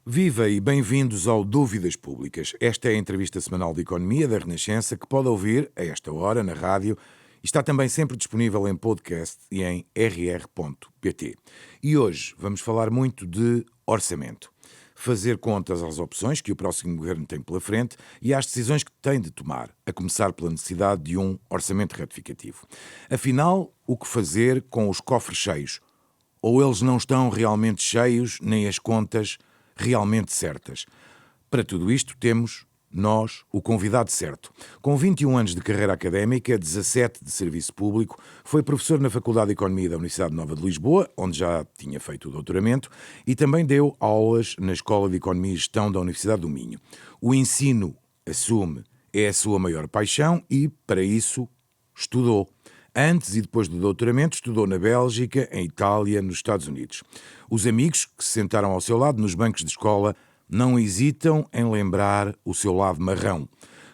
Viva e bem-vindos ao Dúvidas Públicas. Esta é a entrevista semanal de Economia da Renascença que pode ouvir a esta hora na rádio e está também sempre disponível em podcast e em rr.pt. E hoje vamos falar muito de orçamento. Fazer contas às opções que o próximo governo tem pela frente e às decisões que tem de tomar, a começar pela necessidade de um orçamento retificativo. Afinal, o que fazer com os cofres cheios? Ou eles não estão realmente cheios, nem as contas realmente certas? Para tudo isto temos nós, o convidado certo. Com 21 anos de carreira académica, 17 de serviço público, foi professor na Faculdade de Economia da Universidade Nova de Lisboa, onde já tinha feito o doutoramento, e também deu aulas na Escola de Economia e Gestão da Universidade do Minho. O ensino, assume, é a sua maior paixão e, para isso, estudou. Antes e depois do doutoramento, estudou na Bélgica, em Itália, nos Estados Unidos. Os amigos que se sentaram ao seu lado nos bancos de escola não hesitam em lembrar o seu lado marrão.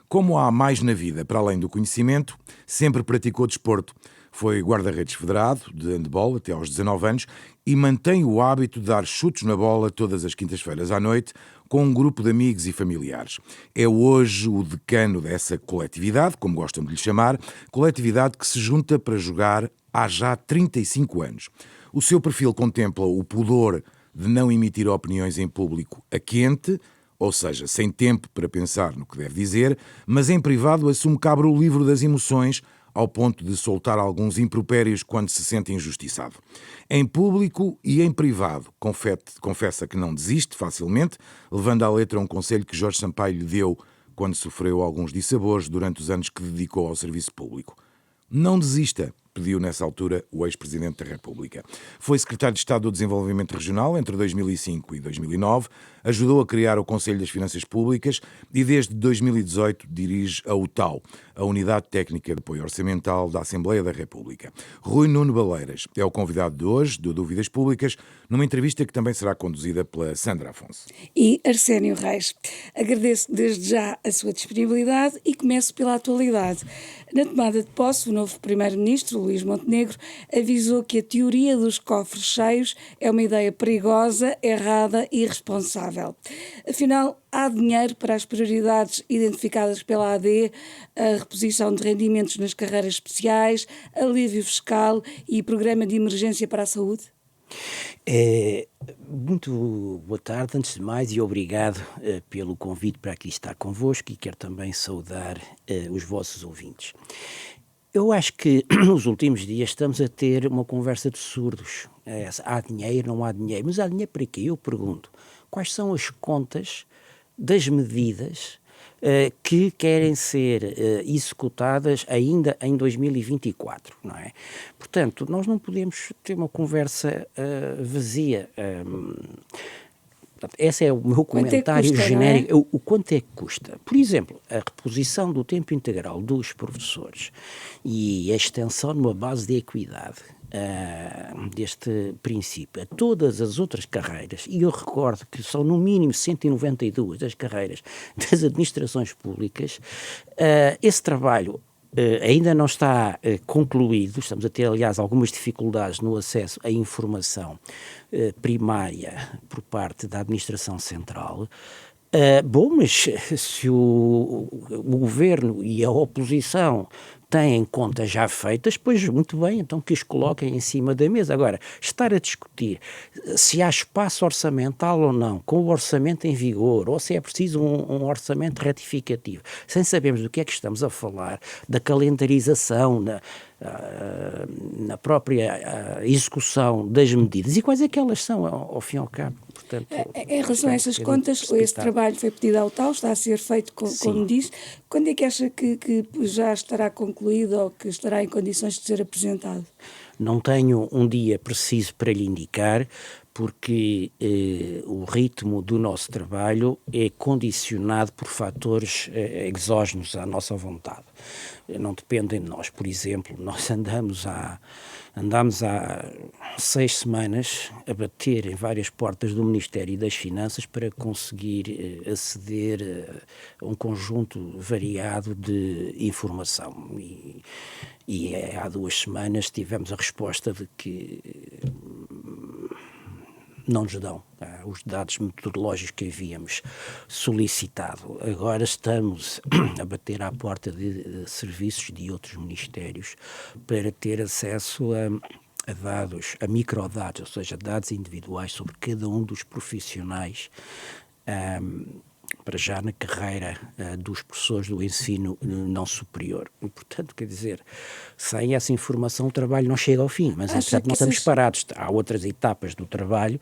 Como há mais na vida para além do conhecimento, sempre praticou desporto. Foi guarda-redes federado de handebol até aos 19 anos e mantém o hábito de dar chutes na bola todas as quintas-feiras à noite com um grupo de amigos e familiares. É hoje o decano dessa coletividade, como gostam de lhe chamar, coletividade que se junta para jogar há já 35 anos. O seu perfil contempla o pudor de não emitir opiniões em público a quente, ou seja, sem tempo para pensar no que deve dizer, mas em privado assume que abre o livro das emoções ao ponto de soltar alguns impropérios quando se sente injustiçado. Em público e em privado, confessa que não desiste facilmente, levando à letra um conselho que Jorge Sampaio lhe deu quando sofreu alguns dissabores durante os anos que dedicou ao serviço público. Não desista, pediu nessa altura o ex-presidente da República. Foi secretário de Estado do Desenvolvimento Regional entre 2005 e 2009, ajudou a criar o Conselho das Finanças Públicas e desde 2018 dirige a UTAU, a Unidade Técnica de Apoio Orçamental da Assembleia da República. Rui Nuno Baleiras é o convidado de hoje do Dúvidas Públicas, numa entrevista que também será conduzida pela Sandra Afonso. E Arsénio Reis. Agradeço desde já a sua disponibilidade e começo pela atualidade. Na tomada de posse, o novo primeiro-ministro, Luís Montenegro, avisou que a teoria dos cofres cheios é uma ideia perigosa, errada e irresponsável. Afinal, há dinheiro para as prioridades identificadas pela AD, a reposição de rendimentos nas carreiras especiais, alívio fiscal e programa de emergência para a saúde? Muito boa tarde, antes de mais, e obrigado pelo convite para aqui estar convosco e quero também saudar os vossos ouvintes. Eu acho que nos últimos dias estamos a ter uma conversa de surdos. Há dinheiro, não há dinheiro, mas há dinheiro para quê? Eu pergunto, quais são as contas das medidas que querem ser executadas ainda em 2024, não é? Portanto, nós não podemos ter uma conversa vazia. Esse é o meu comentário genérico. Não é? O quanto é que custa? Por exemplo, a reposição do tempo integral dos professores e a extensão numa base de equidade deste princípio a todas as outras carreiras, e eu recordo que são no mínimo 192 as carreiras das administrações públicas, esse trabalho ainda não está concluído. Estamos a ter, aliás, algumas dificuldades no acesso à informação primária por parte da administração central. Mas se o governo e a oposição têm contas já feitas, pois muito bem, então que as coloquem em cima da mesa. Agora, estar a discutir se há espaço orçamental ou não, com o orçamento em vigor, ou se é preciso um orçamento retificativo, sem sabermos do que é que estamos a falar, da calendarização, na própria execução das medidas, e quais é que elas são, ao fim e ao cabo. Portanto, em relação a essas contas, esse trabalho foi pedido ao TAU, está a ser feito, como disse. Quando é que acha que já estará concluído ou que estará em condições de ser apresentado? Não tenho um dia preciso para lhe indicar, porque o ritmo do nosso trabalho é condicionado por fatores exógenos à nossa vontade. Não dependem de nós. Por exemplo, nós andamos há 6 semanas a bater em várias portas do Ministério das Finanças para conseguir aceder a um conjunto variado de informação. E há 2 semanas tivemos a resposta de que não nos dão os dados metodológicos que havíamos solicitado. Agora estamos a bater à porta de serviços de outros ministérios para ter acesso a dados, a microdados, ou seja, dados individuais sobre cada um dos profissionais, para já na carreira dos professores do ensino não superior. E, portanto, quer dizer, sem essa informação o trabalho não chega ao fim, mas entretanto não estamos parados. Há outras etapas do trabalho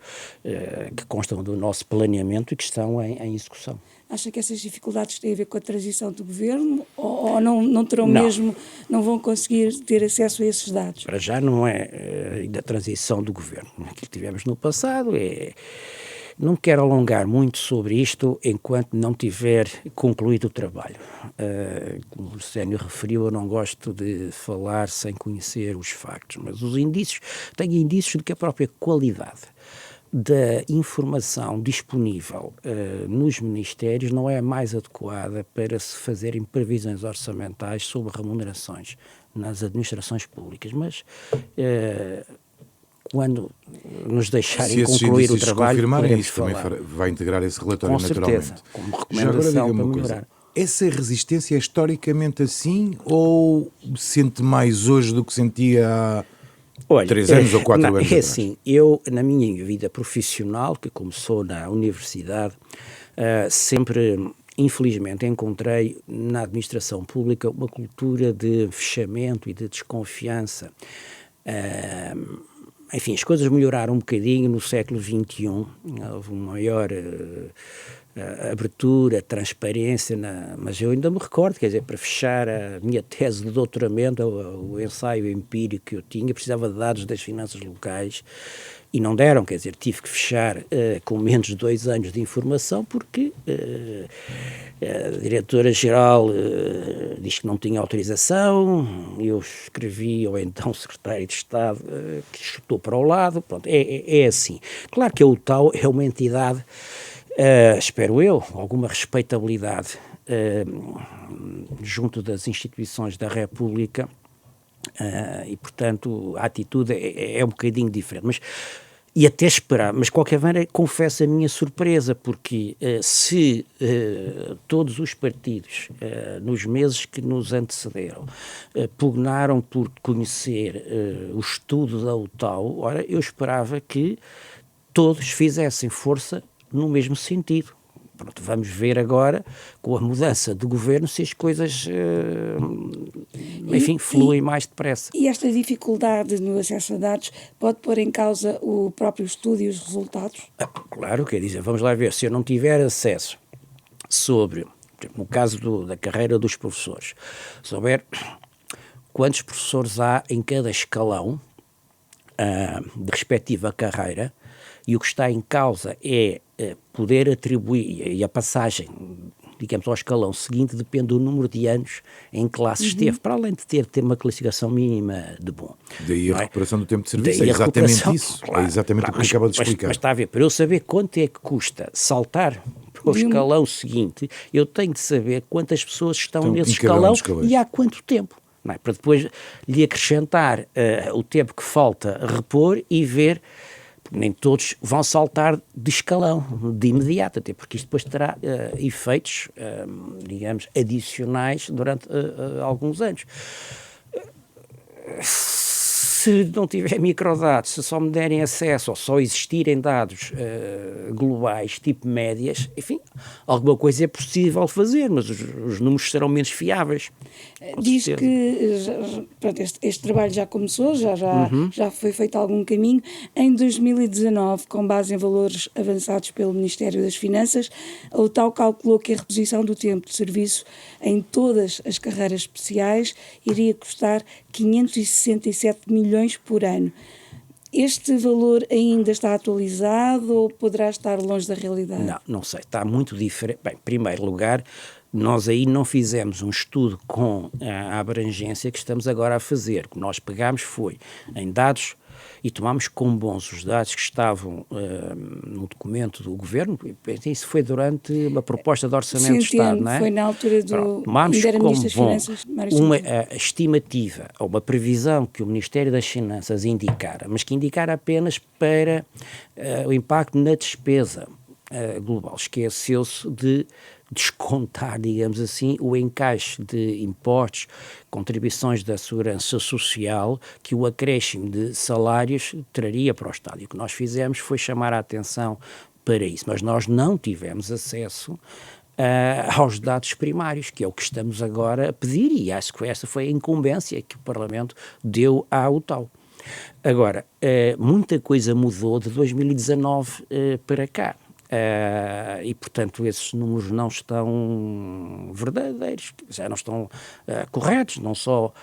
que constam do nosso planeamento e que estão em execução. Acha que essas dificuldades têm a ver com a transição do governo ou não terão mesmo, não vão conseguir ter acesso a esses dados? Para já não é da transição do governo. Aquilo que tivemos no passado Não quero alongar muito sobre isto enquanto não tiver concluído o trabalho. Como o Sénio referiu, eu não gosto de falar sem conhecer os factos, mas tenho indícios de que a própria qualidade da informação disponível nos ministérios não é a mais adequada para se fazerem previsões orçamentais sobre remunerações nas administrações públicas, mas quando nos deixarem concluir o trabalho, confirmarem isso, também vai integrar esse relatório naturalmente. Com certeza, como recomendação para melhorar. Essa resistência é historicamente assim ou sente mais hoje do que sentia há 3 anos ou 4 anos atrás? Assim, eu, na minha vida profissional, que começou na universidade, sempre, infelizmente, encontrei na administração pública uma cultura de fechamento e de desconfiança. Enfim, as coisas melhoraram um bocadinho no século XXI, houve uma maior abertura, transparência, mas eu ainda me recordo, quer dizer, para fechar a minha tese de doutoramento, o ensaio empírico que eu tinha, precisava de dados das finanças locais e não deram, quer dizer, tive que fechar com menos de 2 anos de informação porque a diretora-geral disse que não tinha autorização, eu escrevi ao então secretário de Estado que chutou para o lado, pronto, é assim. Claro que a UTAU é uma entidade, espero eu, alguma respeitabilidade junto das instituições da República e, portanto, a atitude é um bocadinho diferente, e até esperar, mas de qualquer maneira confesso a minha surpresa, porque se todos os partidos nos meses que nos antecederam pugnaram por conhecer o estudo da UTAU, ora, eu esperava que todos fizessem força no mesmo sentido. Pronto, vamos ver agora, com a mudança de governo, se as coisas, enfim, fluem mais depressa. E esta dificuldade no acesso a dados pode pôr em causa o próprio estudo e os resultados? Claro, quer dizer, vamos lá ver, se eu não tiver acesso sobre, no caso da carreira dos professores, souber quantos professores há em cada escalão de respectiva carreira, e o que está em causa é poder atribuir, e a passagem, digamos, ao escalão seguinte depende do número de anos em que lá se esteve, para além de ter uma classificação mínima de bom. Daí a recuperação do tempo de serviço, é exatamente isso, claro, é exatamente o que acaba de explicar. Mas está a ver, para eu saber quanto é que custa saltar para o escalão seguinte, eu tenho de saber quantas pessoas estão nesse escalão e há quanto tempo. Não é? Para depois lhe acrescentar o tempo que falta a repor e ver, nem todos vão saltar de escalão de imediato, até porque isto depois terá efeitos, digamos, adicionais durante alguns anos. Se não tiver microdados, se só me derem acesso ou só existirem dados globais, tipo médias, enfim, alguma coisa é possível fazer, mas os números serão menos fiáveis. Diz que este trabalho já começou, já foi feito algum caminho. Em 2019, com base em valores avançados pelo Ministério das Finanças, a UTAU calculou que a reposição do tempo de serviço em todas as carreiras especiais iria custar 567 milhões por ano. Este valor ainda está atualizado ou poderá estar longe da realidade? Não sei, está muito diferente. Bem, em primeiro lugar, nós aí não fizemos um estudo com a abrangência que estamos agora a fazer. O que nós pegámos foi em dados e tomámos como bons os dados que estavam no documento do Governo. Isso foi durante uma proposta de Orçamento de Estado, não é? Foi na altura do... Tomámos ainda era como Ministro das bom Finanças, Mário Centeno. a estimativa ou uma previsão que o Ministério das Finanças indicara, mas que indicara apenas para o impacto na despesa global. Esqueceu-se de descontar, digamos assim, o encaixe de impostos, contribuições da segurança social que o acréscimo de salários traria para o Estado. E o que nós fizemos foi chamar a atenção para isso, mas nós não tivemos acesso aos dados primários, que é o que estamos agora a pedir, e acho que essa foi a incumbência que o Parlamento deu à UTAU. Agora, muita coisa mudou de 2019 para cá. E, portanto, esses números não estão verdadeiros, já não estão corretos, não só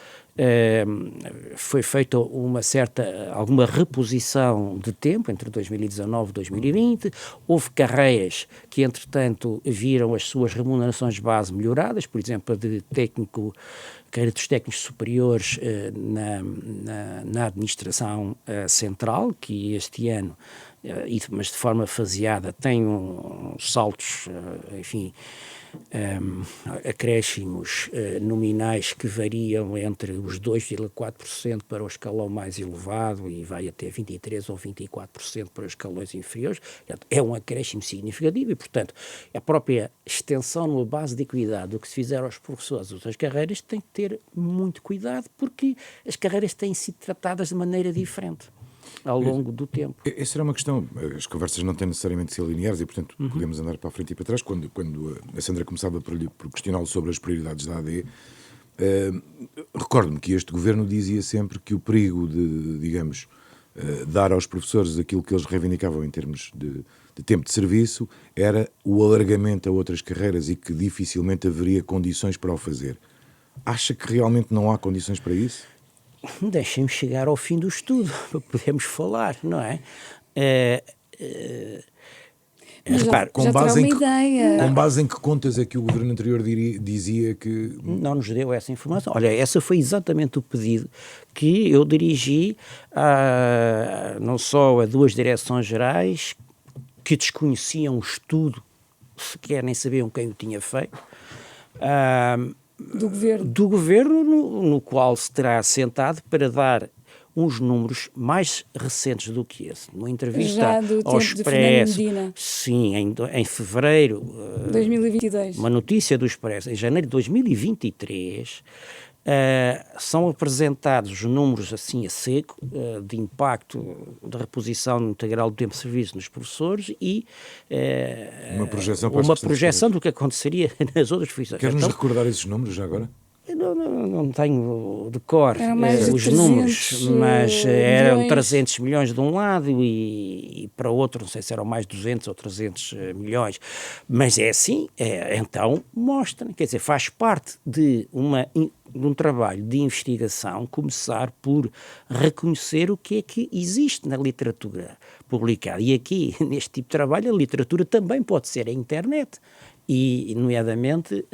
foi feita alguma reposição de tempo entre 2019 e 2020, houve carreiras que, entretanto, viram as suas remunerações de base melhoradas, por exemplo, a de carreira dos técnicos superiores na administração central, que este ano, mas de forma faseada, tem saltos, enfim, acréscimos nominais que variam entre os 2,4% para o escalão mais elevado e vai até 23% ou 24% para os escalões inferiores. É um acréscimo significativo e, portanto, a própria extensão numa base de equidade do que se fizer aos professores das outras carreiras tem que ter muito cuidado, porque as carreiras têm sido tratadas de maneira diferente ao longo do tempo. Essa era uma questão. As conversas não têm necessariamente de ser lineares e, portanto, podemos andar para a frente e para trás. Quando a Sandra começava por questioná-lo sobre as prioridades da AD, recordo-me que este governo dizia sempre que o perigo de, digamos, dar aos professores aquilo que eles reivindicavam em termos de tempo de serviço era o alargamento a outras carreiras e que dificilmente haveria condições para o fazer. Acha que realmente não há condições para isso? Deixem-me chegar ao fim do estudo para podermos falar, não é? Mas repare, já terá uma ideia. Com base em que contas é que o governo anterior dizia que... Não nos deu essa informação. Olha, essa foi exatamente o pedido que eu dirigi não só a duas direções gerais que desconheciam o estudo, sequer nem sabiam quem o tinha feito, do governo no qual se terá assentado para dar uns números mais recentes do que esse. Numa entrevista ao Expresso, sim, em fevereiro, 2022. Uma notícia do Expresso, em janeiro de 2023, são apresentados os números assim a seco de impacto da reposição integral do tempo de serviço nos professores e uma projeção do que aconteceria nas outras profissões. Quer-nos recordar esses números já agora? Não tenho de cor os 300 números, mas eram milhões. 300 milhões de um lado e para outro, não sei se eram mais 200 ou 300 milhões, mas é assim, então mostra, quer dizer, faz parte de um trabalho de investigação começar por reconhecer o que é que existe na literatura publicada. E aqui, neste tipo de trabalho, a literatura também pode ser a internet, e, nomeadamente,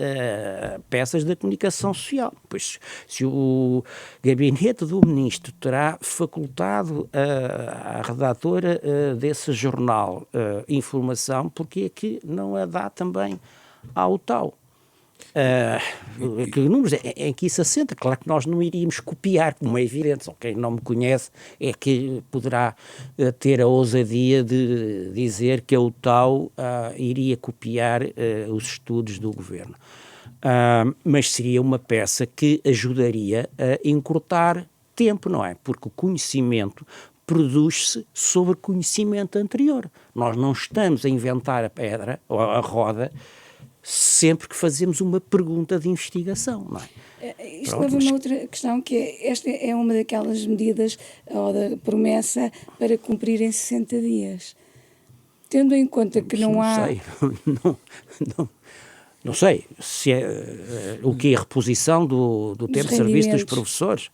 peças da comunicação social. Pois, se o gabinete do ministro terá facultado à redatora desse jornal informação, porque é que não a dá também ao tal? Que números em que isso assenta? Claro que nós não iríamos copiar, como é evidente, só quem não me conhece é que poderá ter a ousadia de dizer que a UTAU iria copiar os estudos do governo. Mas seria uma peça que ajudaria a encurtar tempo, não é? Porque o conhecimento produz-se sobre conhecimento anterior. Nós não estamos a inventar a pedra ou a roda sempre que fazemos uma pergunta de investigação, não é? Isto leva a uma outra questão, que esta é uma daquelas medidas ou da promessa para cumprir em 60 dias. Tendo em conta que não há... Não sei se é o que é a reposição do tempo de serviço dos professores.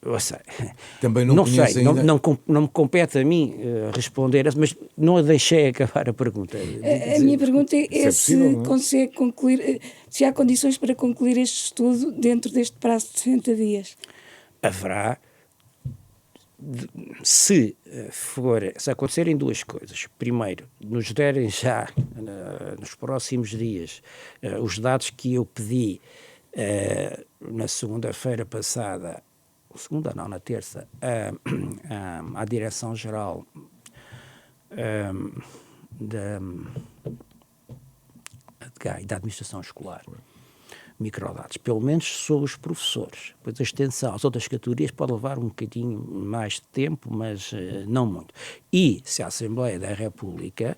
Eu sei. Também não sei, ainda... não me compete a mim responder, mas não a deixei acabar a pergunta. A minha pergunta é se consegue concluir, se há condições para concluir este estudo dentro deste prazo de 60 dias. haverá, se acontecerem duas coisas. Primeiro, nos derem já, nos próximos dias, os dados que eu pedi na segunda-feira passada, na terça, à Direção-Geral da Administração Escolar, microdados, pelo menos sobre os professores. Depois a extensão às outras categorias pode levar um bocadinho mais de tempo, mas não muito. E se a Assembleia da República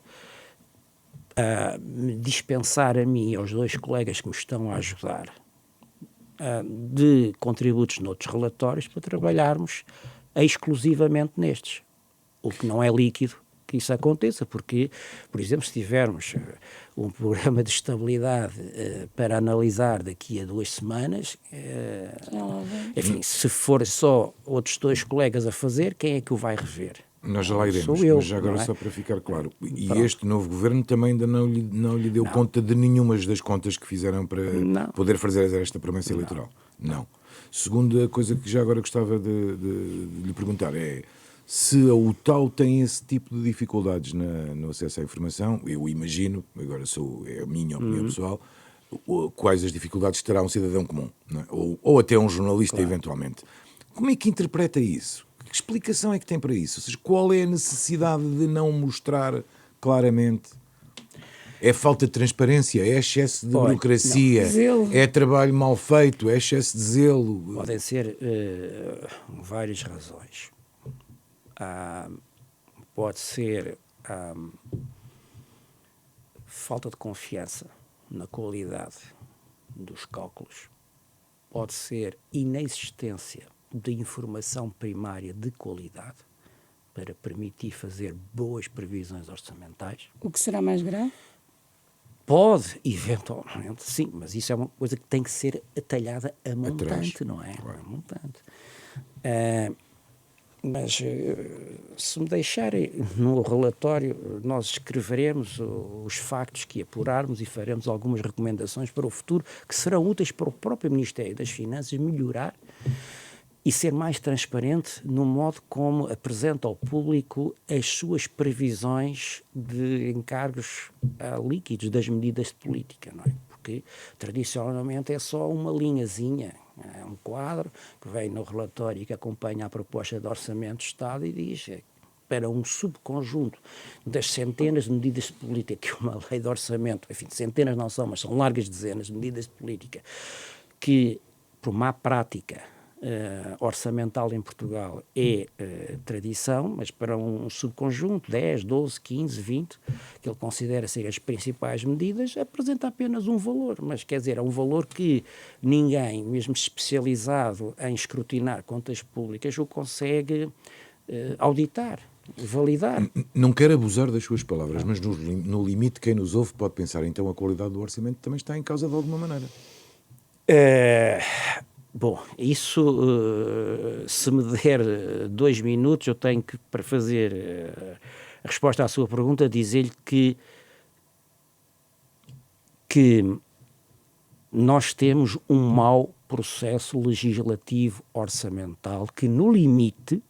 me dispensar a mim e aos dois colegas que me estão a ajudar de contributos noutros relatórios para trabalharmos exclusivamente nestes, o que não é líquido que isso aconteça, porque, por exemplo, se tivermos um programa de estabilidade para analisar daqui a 2 semanas, enfim, se for só outros 2 colegas a fazer, quem é que o vai rever? Nós já lá iremos, mas já agora só para ficar claro, e este novo governo também ainda não lhe deu conta de nenhuma das contas que fizeram para poder fazer esta promessa eleitoral? Não. Segunda coisa que já agora gostava de lhe perguntar é se a UTAU tem esse tipo de dificuldades no acesso à informação. Eu imagino, agora é a minha opinião pessoal, quais as dificuldades terá um cidadão comum, não é? ou até um jornalista, eventualmente. Como é que interpreta isso? Que explicação é que tem para isso? Ou seja, qual é a necessidade de não mostrar claramente? É falta de transparência? É excesso de burocracia? É trabalho mal feito? É excesso de zelo? Podem ser várias razões. Pode ser falta de confiança na qualidade dos cálculos. Pode ser inexistência de informação primária de qualidade para permitir fazer boas previsões orçamentais. O que será mais grave? Pode, eventualmente, sim, mas isso é uma coisa que tem que ser atalhada a montante, não é? Claro. A montante. Mas se me deixarem no relatório, nós escreveremos os factos que apurarmos e faremos algumas recomendações para o futuro que serão úteis para o próprio Ministério das Finanças melhorar e ser mais transparente no modo como apresenta ao público as suas previsões de encargos líquidos das medidas de política, não é? Porque tradicionalmente é só uma linhazinha, é um quadro que vem no relatório e que acompanha a proposta de orçamento de Estado e diz para um subconjunto das centenas de medidas de política que uma lei de orçamento, enfim, centenas não são, mas são largas dezenas de medidas de política que, por má prática orçamental em Portugal é tradição, mas para um subconjunto, 10, 12, 15, 20, que ele considera ser as principais medidas, apresenta apenas um valor, mas quer dizer, é um valor que ninguém, mesmo especializado em escrutinar contas públicas, o consegue auditar, validar. Não quero abusar das suas palavras, mas no limite quem nos ouve pode pensar, então a qualidade do orçamento também está em causa de alguma maneira. Bom, isso, se me der 2 minutos, eu tenho que, para fazer a resposta à sua pergunta, dizer-lhe que nós temos um mau processo legislativo orçamental que, no limite,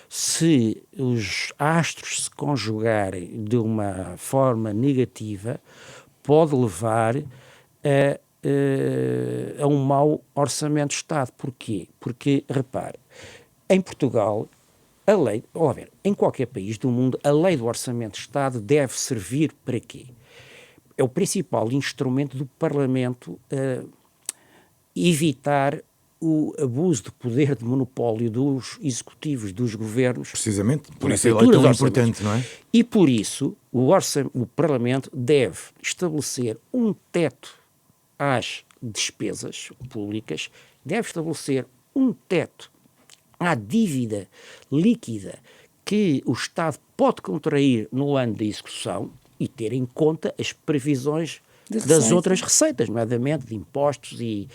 se os astros se conjugarem de uma forma negativa, pode levar a um mau orçamento de Estado. Porquê? Porque, repare, em Portugal, a lei, em qualquer país do mundo, a lei do orçamento de Estado deve servir para quê? É o principal instrumento do Parlamento evitar o abuso de poder de monopólio dos executivos, dos governos. Precisamente, por isso é tão importante, não é? E por isso o Parlamento deve estabelecer um teto às despesas públicas, deve estabelecer um teto à dívida líquida que o Estado pode contrair no ano de execução e ter em conta as previsões das outras receitas, nomeadamente de impostos e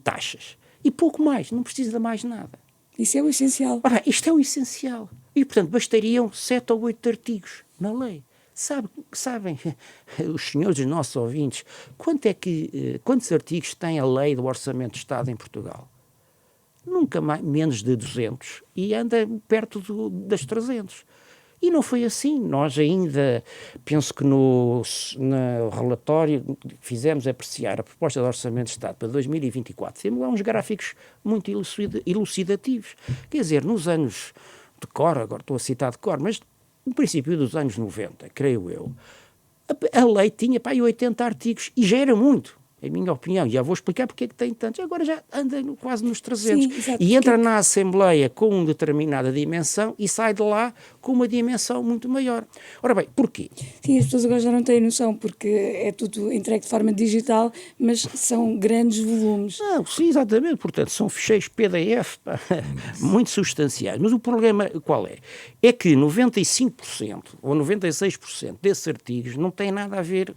taxas. E pouco mais, não precisa de mais nada. Isso é o essencial. Ora, isto é o essencial. E, portanto, bastariam 7 ou 8 artigos na lei. Sabem os senhores, os nossos ouvintes, quantos artigos tem a lei do Orçamento de Estado em Portugal? nunca mais, menos de 200, e anda perto das 300. E não foi assim. Nós ainda, penso que no relatório que fizemos apreciar a proposta de Orçamento de Estado para 2024, temos lá uns gráficos muito elucidativos. Quer dizer, nos anos de cor, agora estou a citar de cor, mas no princípio dos anos 90, creio eu, a lei tinha 80 artigos e já era muito. Em minha opinião, e já vou explicar porque é que tem tantos. Agora já anda quase nos 300. Sim, exato, e entra na Assembleia com uma determinada dimensão e sai de lá com uma dimensão muito maior. Ora bem, porquê? Sim, as pessoas agora já não têm noção, porque é tudo entregue de forma digital, mas são grandes volumes. Não, sim, exatamente. Portanto, são ficheiros PDF muito substanciais. Mas o problema qual é? É que 95% ou 96% desses artigos não têm nada a ver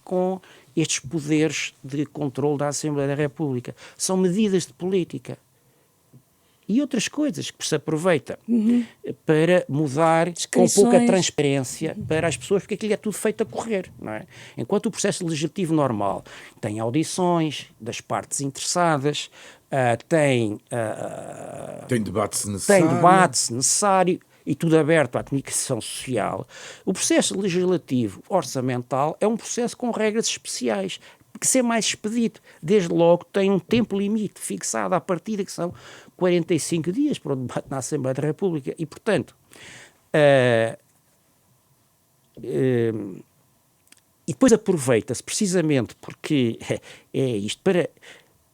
com estes poderes de controle da Assembleia da República. São medidas de política. E outras coisas que se aproveita para mudar com pouca transparência para as pessoas, porque aquilo é tudo feito a correr, não é? Enquanto o processo legislativo normal tem audições das partes interessadas, tem debate se necessário, e tudo aberto à comunicação social, o processo legislativo orçamental é um processo com regras especiais, que ser mais expedito. Desde logo tem um tempo limite fixado à partida, que são 45 dias para o debate na Assembleia da República. E, portanto, e depois aproveita-se precisamente porque é isto, para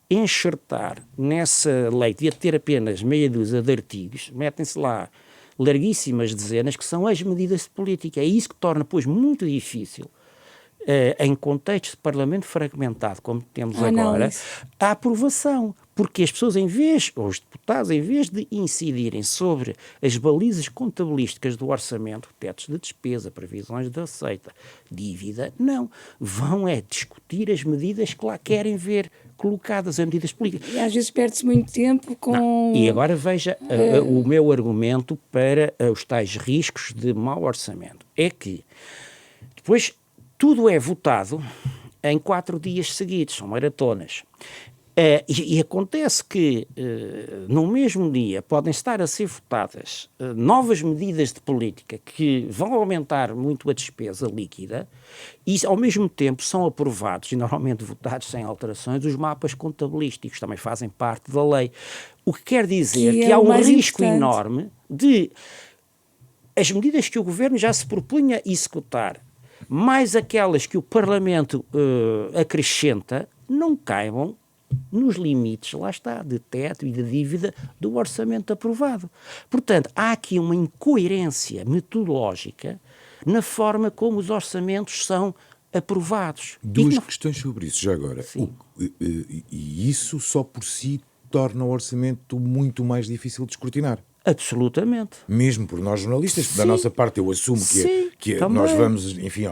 enxertar nessa lei, devia ter apenas meia dúzia de artigos, metem-se lá larguíssimas dezenas, que são as medidas de política. É isso que torna, pois, muito difícil, em contexto de parlamento fragmentado, como temos agora, a aprovação. Porque as pessoas, ou os deputados, em vez de incidirem sobre as balizas contabilísticas do orçamento, tetos de despesa, previsões de receita, dívida, não. Vão discutir as medidas que lá querem ver colocadas, as medidas políticas. E às vezes perde-se muito tempo com... Não. E agora veja o meu argumento para os tais riscos de mau orçamento. É que depois tudo é votado em 4 dias seguidos, são maratonas. E acontece que no mesmo dia podem estar a ser votadas novas medidas de política que vão aumentar muito a despesa líquida e ao mesmo tempo são aprovados e normalmente votados sem alterações os mapas contabilísticos, também fazem parte da lei. O que quer dizer que há um risco enorme de as medidas que o Governo já se propunha executar, mais aquelas que o Parlamento acrescenta, não caibam nos limites, lá está, de teto e de dívida do orçamento aprovado. Portanto, há aqui uma incoerência metodológica na forma como os orçamentos são aprovados. Duas questões sobre isso, já agora. Sim. E isso só por si torna o orçamento muito mais difícil de escrutinar. Absolutamente. Mesmo por nós jornalistas, da nossa parte eu assumo que nós vamos, enfim,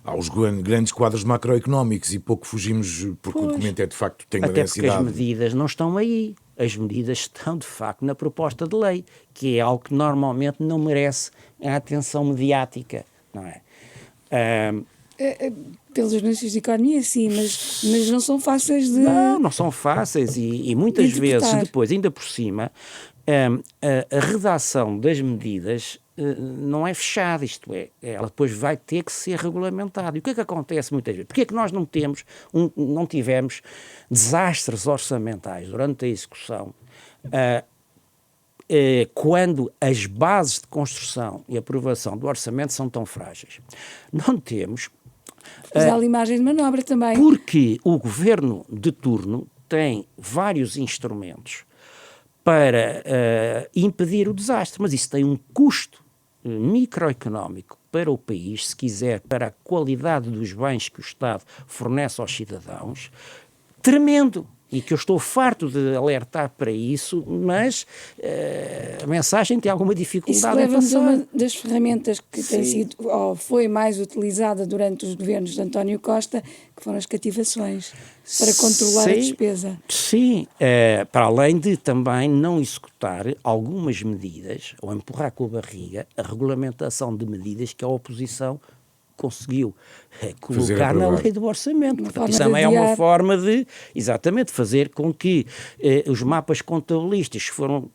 aos grandes quadros macroeconómicos e pouco fugimos, porque o documento é de facto, tem uma densidade. Até porque as medidas não estão aí. As medidas estão de facto na proposta de lei, que é algo que normalmente não merece a atenção mediática, não é? Pelos jornalistas de economia, sim, mas não são fáceis de... Não são fáceis e muitas vezes depois, ainda por cima, a redação das medidas não é fechada, isto é, ela depois vai ter que ser regulamentada. E o que é que acontece muitas vezes? Porque é que nós não tivemos desastres orçamentais durante a execução quando as bases de construção e aprovação do orçamento são tão frágeis? Não temos... Mas há ali margem de manobra também. Porque o governo de turno tem vários instrumentos para impedir o desastre, mas isso tem um custo microeconómico para o país, se quiser, para a qualidade dos bens que o Estado fornece aos cidadãos, tremendo. E que eu estou farto de alertar para isso, mas a mensagem tem alguma dificuldade em passar. Isso leva-nos a uma das ferramentas que tem sido, ou foi mais utilizada durante os governos de António Costa, que foram as cativações, para controlar a despesa. Sim, para além de também não executar algumas medidas, ou empurrar com a barriga a regulamentação de medidas que a oposição conseguiu colocar na lei do orçamento. Portanto, isso de também é adiar. uma forma de, exatamente, fazer com que os mapas contabilísticos foram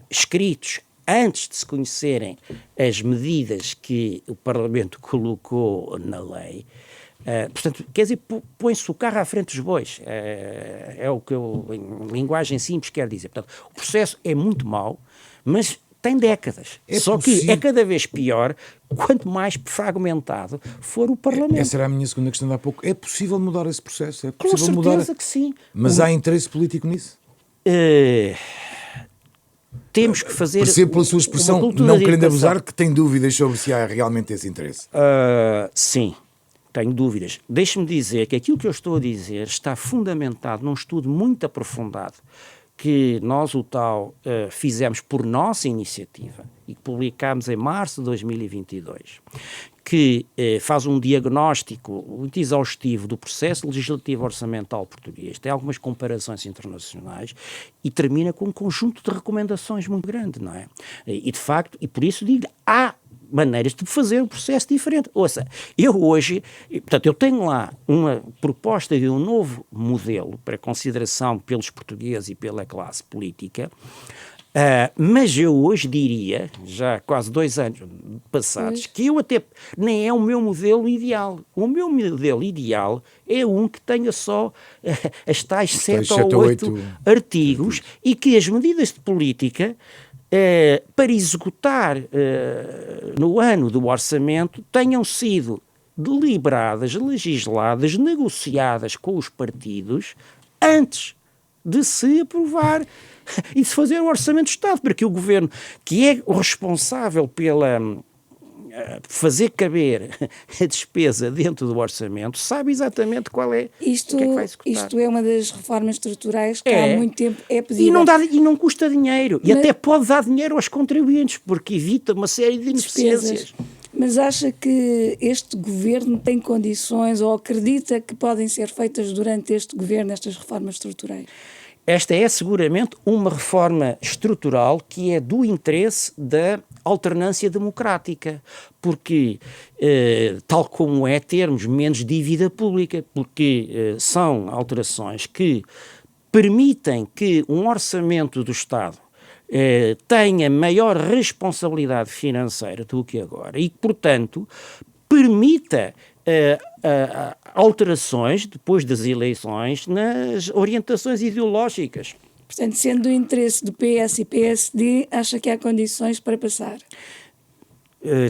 escritos antes de se conhecerem as medidas que o Parlamento colocou na lei. Portanto, quer dizer, põe-se o carro à frente dos bois. É o que eu, em linguagem simples, quero dizer. Portanto, o processo é muito mau, mas tem décadas. Só que é cada vez pior quanto mais fragmentado for o Parlamento. Essa era a minha segunda questão de há pouco. É possível mudar esse processo? É Com possível certeza mudar? que sim. Mas há interesse político nisso? Temos que fazer... Percebo pela sua expressão, não querendo abusar, que tem dúvidas sobre se há realmente esse interesse. Sim, tenho dúvidas. Deixe-me dizer que aquilo que eu estou a dizer está fundamentado num estudo muito aprofundado que nós, o TAU, fizemos por nossa iniciativa e que publicámos em março de 2022, que faz um diagnóstico muito exaustivo do processo legislativo orçamental português, tem algumas comparações internacionais e termina com um conjunto de recomendações muito grande, não é? E de facto, e por isso digo, há maneiras de fazer um processo diferente. Ouça, eu hoje, portanto, eu tenho lá uma proposta de um novo modelo para consideração pelos portugueses e pela classe política, mas eu hoje diria, já quase 2 anos passados, que eu até nem é o meu modelo ideal. O meu modelo ideal é um que tenha só as tais 7 ou 8 artigos e que as medidas de política para executar no ano do orçamento tenham sido deliberadas, legisladas, negociadas com os partidos antes de se aprovar e de se fazer o orçamento do Estado, porque o Governo, que é o responsável pela fazer caber a despesa dentro do orçamento, sabe exatamente qual é o que é que vai executar. Isto é uma das reformas estruturais que há muito tempo é pedida. E não custa dinheiro. E até pode dar dinheiro aos contribuintes, porque evita uma série de ineficiências. Mas acha que este governo tem condições ou acredita que podem ser feitas durante este governo estas reformas estruturais? Esta é seguramente uma reforma estrutural que é do interesse da alternância democrática, porque, tal como é termos menos dívida pública, porque são alterações que permitem que um orçamento do Estado tenha maior responsabilidade financeira do que agora e, portanto, permita alterações, depois das eleições, nas orientações ideológicas. Portanto, sendo do interesse do PS e PSD, acha que há condições para passar?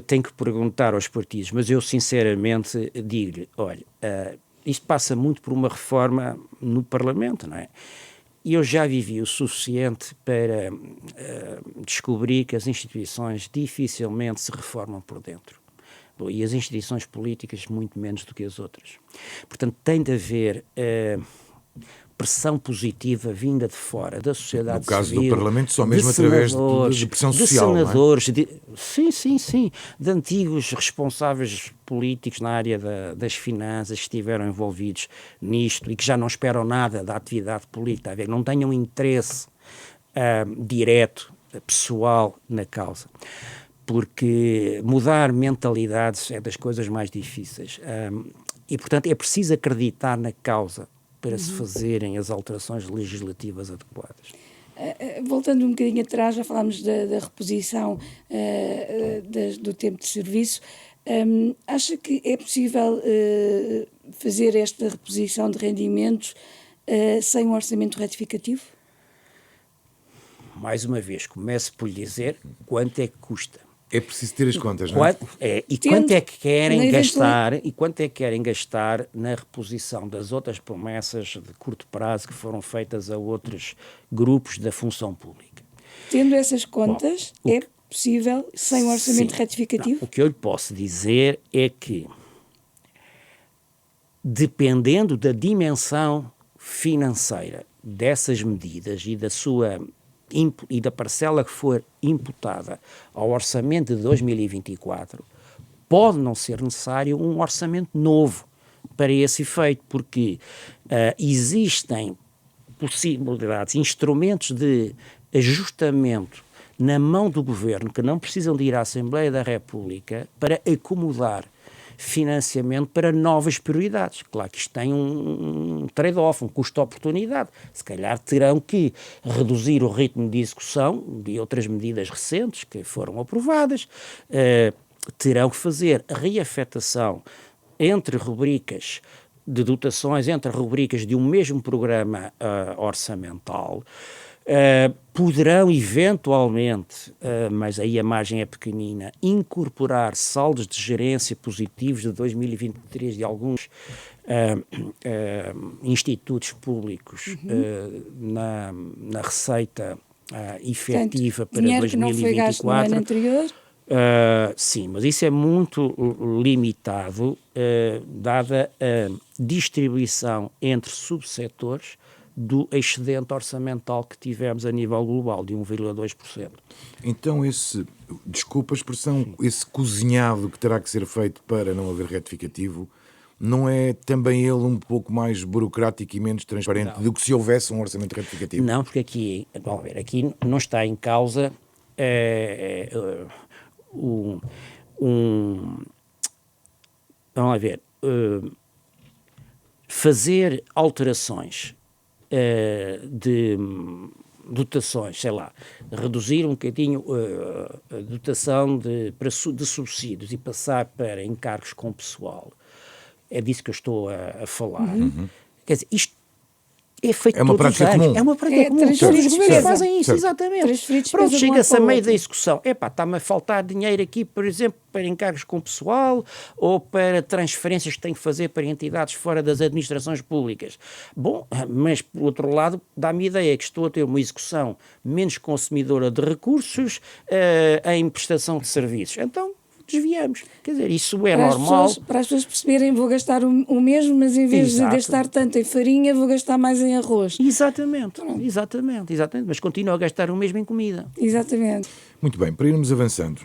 Tenho que perguntar aos partidos, mas eu sinceramente digo-lhe, olha, isto passa muito por uma reforma no Parlamento, não é? E eu já vivi o suficiente para descobrir que as instituições dificilmente se reformam por dentro. E as instituições políticas muito menos do que as outras. Portanto, tem de haver pressão positiva vinda de fora, da sociedade civil. No caso do Parlamento, só mesmo através de pressão social, de senadores, não é? Sim, de antigos responsáveis políticos na área das finanças que estiveram envolvidos nisto e que já não esperam nada da atividade política, não tenham interesse direto, pessoal na causa. Porque mudar mentalidades é das coisas mais difíceis. E, portanto, é preciso acreditar na causa para se fazerem as alterações legislativas adequadas. Voltando um bocadinho atrás, já falámos da reposição do tempo de serviço. Acha que é possível fazer esta reposição de rendimentos sem um orçamento retificativo? Mais uma vez, começo por lhe dizer quanto é que custa. É preciso ter as contas, não é? Quanto é que querem gastar e quanto é que querem gastar na reposição das outras promessas de curto prazo que foram feitas a outros grupos da função pública? Tendo essas contas, é possível sem um orçamento retificativo? Não, o que eu lhe posso dizer é que, dependendo da dimensão financeira dessas medidas e da parcela que for imputada ao orçamento de 2024, pode não ser necessário um orçamento novo para esse efeito, porque existem possibilidades, instrumentos de ajustamento na mão do Governo que não precisam de ir à Assembleia da República para acomodar financiamento para novas prioridades. Claro que isto tem um trade-off, um custo-oportunidade. Se calhar terão que reduzir o ritmo de execução de outras medidas recentes que foram aprovadas, terão que fazer a reafetação entre rubricas de dotações, entre rubricas de um mesmo programa orçamental. Poderão eventualmente, mas aí a margem é pequenina, incorporar saldos de gerência positivos de 2023 de alguns institutos públicos na receita efetiva para 2024. Que não foi gasto no ano anterior? Sim, mas isso é muito limitado, dada a distribuição entre subsetores do excedente orçamental que tivemos a nível global, de 1,2%. Então desculpa a expressão, esse cozinhado que terá que ser feito para não haver retificativo, não é também ele um pouco mais burocrático e menos transparente do que se houvesse um orçamento retificativo? Não, porque aqui não está em causa vamos lá ver, fazer alterações de dotações, sei lá, reduzir um bocadinho a dotação de subsídios e passar para encargos com pessoal. É disso que eu estou a falar. Quer dizer, isto é feito é uma todos prática os anos. comum. É uma prática comum. Todos os governos fazem isso, exatamente. Pronto, chega-se a meio da execução. Está-me a faltar dinheiro aqui, por exemplo, para encargos com pessoal ou para transferências que tenho que fazer para entidades fora das administrações públicas. Bom, mas, por outro lado, dá-me a ideia que estou a ter uma execução menos consumidora de recursos em prestação de serviços. Então, desviamos. Quer dizer, isso é normal. Para as pessoas perceberem, vou gastar o mesmo, mas em vez de gastar tanto em farinha, vou gastar mais em arroz. Exatamente. Mas continuo a gastar o mesmo em comida. Exatamente. Muito bem, para irmos avançando,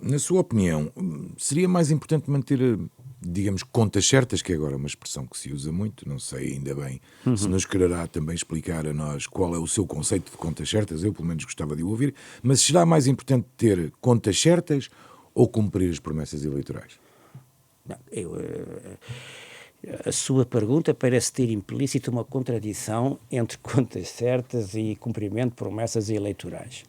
na sua opinião, seria mais importante manter, digamos, contas certas, que é agora uma expressão que se usa muito, não sei ainda bem se nos quererá também explicar a nós qual é o seu conceito de contas certas, eu pelo menos gostava de o ouvir, mas será mais importante ter contas certas ou cumprir as promessas eleitorais? Não, a sua pergunta parece ter implícito uma contradição entre contas certas e cumprimento de promessas eleitorais.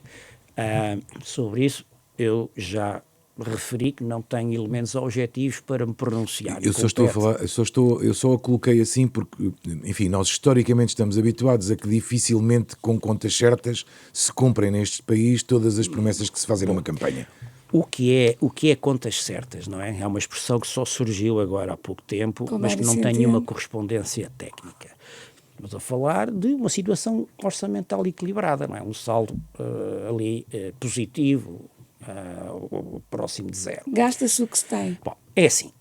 Sobre isso, eu já referi que não tenho elementos objetivos para me pronunciar. Eu só a coloquei assim porque, enfim, nós historicamente estamos habituados a que dificilmente com contas certas se cumprem neste país todas as promessas que se fazem numa campanha. O que é contas certas, não é? É uma expressão que só surgiu agora há pouco tempo, mas que não tem nenhuma correspondência técnica. Estamos a falar de uma situação orçamental equilibrada, não é? Um saldo ali positivo, próximo de zero. Gasta-se o que se tem. Bom, é assim,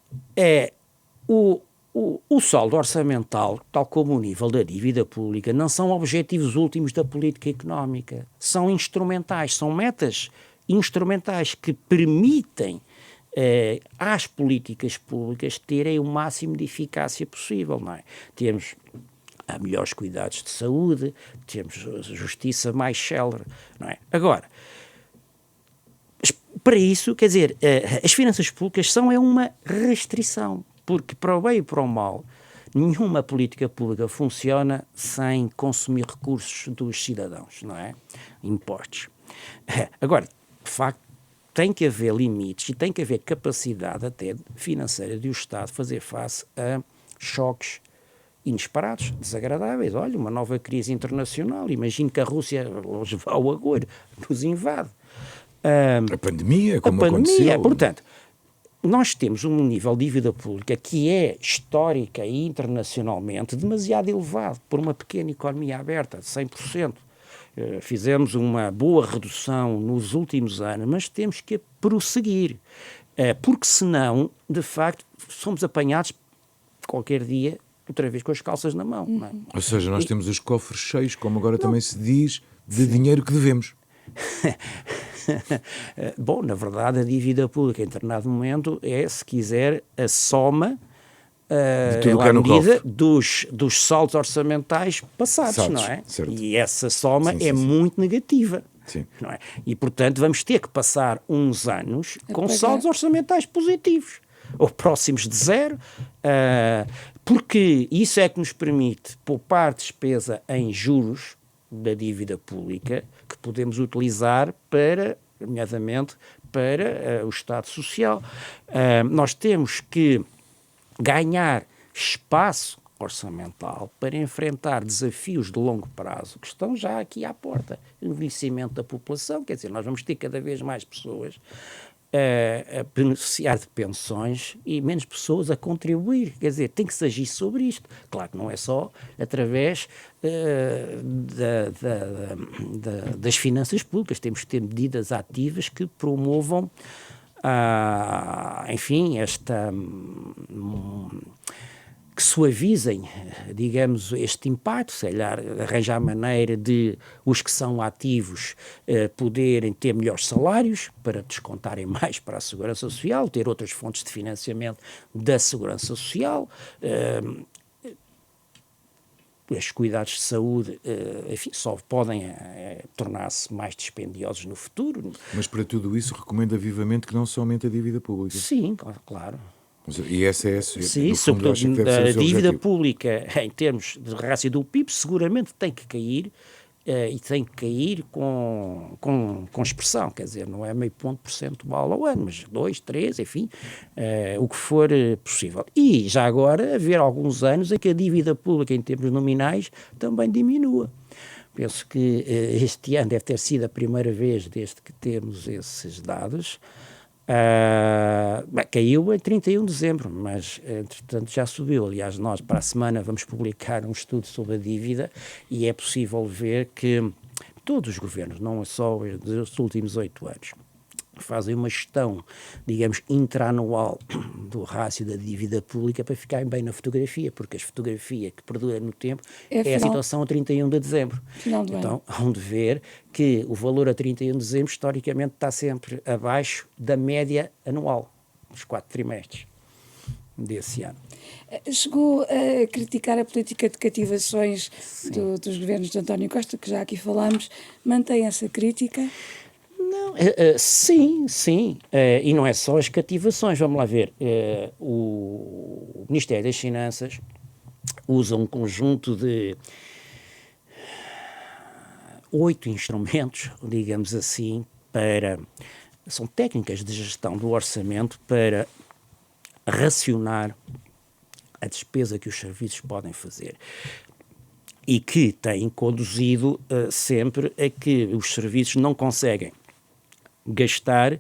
o saldo orçamental, tal como o nível da dívida pública, não são objetivos últimos da política económica, são instrumentais, são metas instrumentais que permitem às políticas públicas terem o máximo de eficácia possível, não é? Temos melhores cuidados de saúde, temos justiça mais célere, não é? Agora, para isso, quer dizer, as finanças públicas são uma restrição, porque para o bem e para o mal, nenhuma política pública funciona sem consumir recursos dos cidadãos, não é? Impostos. Agora, de facto, tem que haver limites e tem que haver capacidade até financeira do Estado fazer face a choques inesperados, desagradáveis. Olha, uma nova crise internacional, imagino que a Rússia nos vá ao agulho, nos invade. A pandemia, como aconteceu. Portanto, nós temos um nível de dívida pública que é histórica e internacionalmente demasiado elevado por uma pequena economia aberta, de 100%. Fizemos uma boa redução nos últimos anos, mas temos que prosseguir, porque senão, de facto, somos apanhados qualquer dia, outra vez com as calças na mão. Não é? Ou seja, nós temos os cofres cheios, como agora também se diz, de dinheiro que devemos. Bom, na verdade, a dívida pública em determinado momento é, se quiser, a soma à medida dos saldos orçamentais passados, não é? Certo. E essa soma sim. muito negativa. Sim. Não é? E, portanto, vamos ter que passar uns anos com saldos orçamentais positivos. ou próximos de zero, porque isso é que nos permite poupar despesa em juros da dívida pública que podemos utilizar para, nomeadamente, para o Estado Social. Nós temos que ganhar espaço orçamental para enfrentar desafios de longo prazo que estão já aqui à porta. O envelhecimento da população, quer dizer, nós vamos ter cada vez mais pessoas a beneficiar de pensões e menos pessoas a contribuir. Quer dizer, tem que se agir sobre isto. Claro que não é só através das finanças públicas. Temos que ter medidas ativas que promovam, enfim, que suavizem, digamos, este impacto, sei lá, arranjar maneira de os que são ativos poderem ter melhores salários para descontarem mais para a Segurança Social, ter outras fontes de financiamento da Segurança Social, os cuidados de saúde, enfim, só podem tornar-se mais dispendiosos no futuro. Mas para tudo isso recomenda vivamente que não se aumente a dívida pública. Sim, claro. E essa é Sim, sobretudo a dívida pública em termos de rácio do PIB seguramente tem que cair e tem que cair com expressão, quer dizer, não é meio ponto percentual ao ano, mas 2, 3, enfim, o que for possível. E já agora haver alguns anos em que a dívida pública em termos nominais também diminua. Penso que este ano deve ter sido a primeira vez desde que temos esses dados. Caiu em 31 de dezembro, mas entretanto já subiu. Aliás, nós para a semana vamos publicar um estudo sobre a dívida e é possível ver que todos os governos, não é só dos últimos 8 anos, fazem uma gestão, digamos, intraanual do rácio da dívida pública para ficarem bem na fotografia, porque a fotografia que perdura no tempo é a situação a 31 de dezembro. Então, hão de ver que o valor a 31 de dezembro, historicamente, está sempre abaixo da média anual, dos 4 trimestres desse ano. Chegou a criticar a política de cativações dos governos de António Costa, que já aqui falámos. Mantém essa crítica? Não, sim, e não é só as cativações, vamos lá ver, o Ministério das Finanças usa um conjunto de 8 instrumentos, digamos assim, são técnicas de gestão do orçamento para racionar a despesa que os serviços podem fazer. E que têm conduzido sempre a que os serviços não conseguem gastar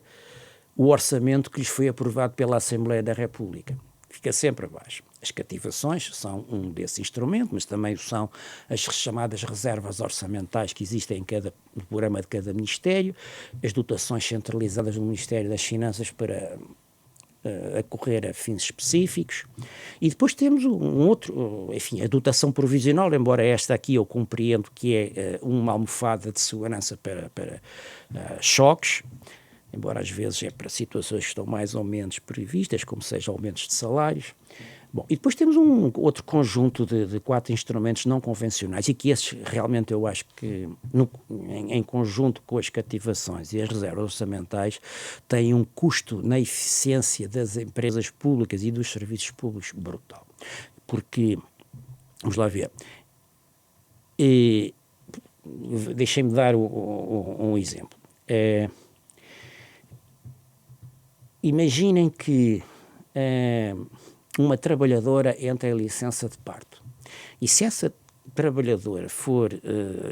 o orçamento que lhes foi aprovado pela Assembleia da República. Fica sempre abaixo. As cativações são um desses instrumentos, mas também são as chamadas reservas orçamentais que existem em cada programa de cada Ministério, as dotações centralizadas do Ministério das Finanças para acorrer a fins específicos, e depois temos um outro, enfim, a dotação provisional, embora esta aqui eu compreendo que é uma almofada de segurança para choques, embora às vezes é para situações que estão mais ou menos previstas, como seja aumentos de salários. Bom, e depois temos um outro conjunto de 4 instrumentos não convencionais e que esses realmente eu acho que em conjunto com as cativações e as reservas orçamentais têm um custo na eficiência das empresas públicas e dos serviços públicos brutal. Porque, vamos lá ver, deixem-me dar um exemplo. Imaginem que uma trabalhadora entra em licença de parto. E se essa trabalhadora for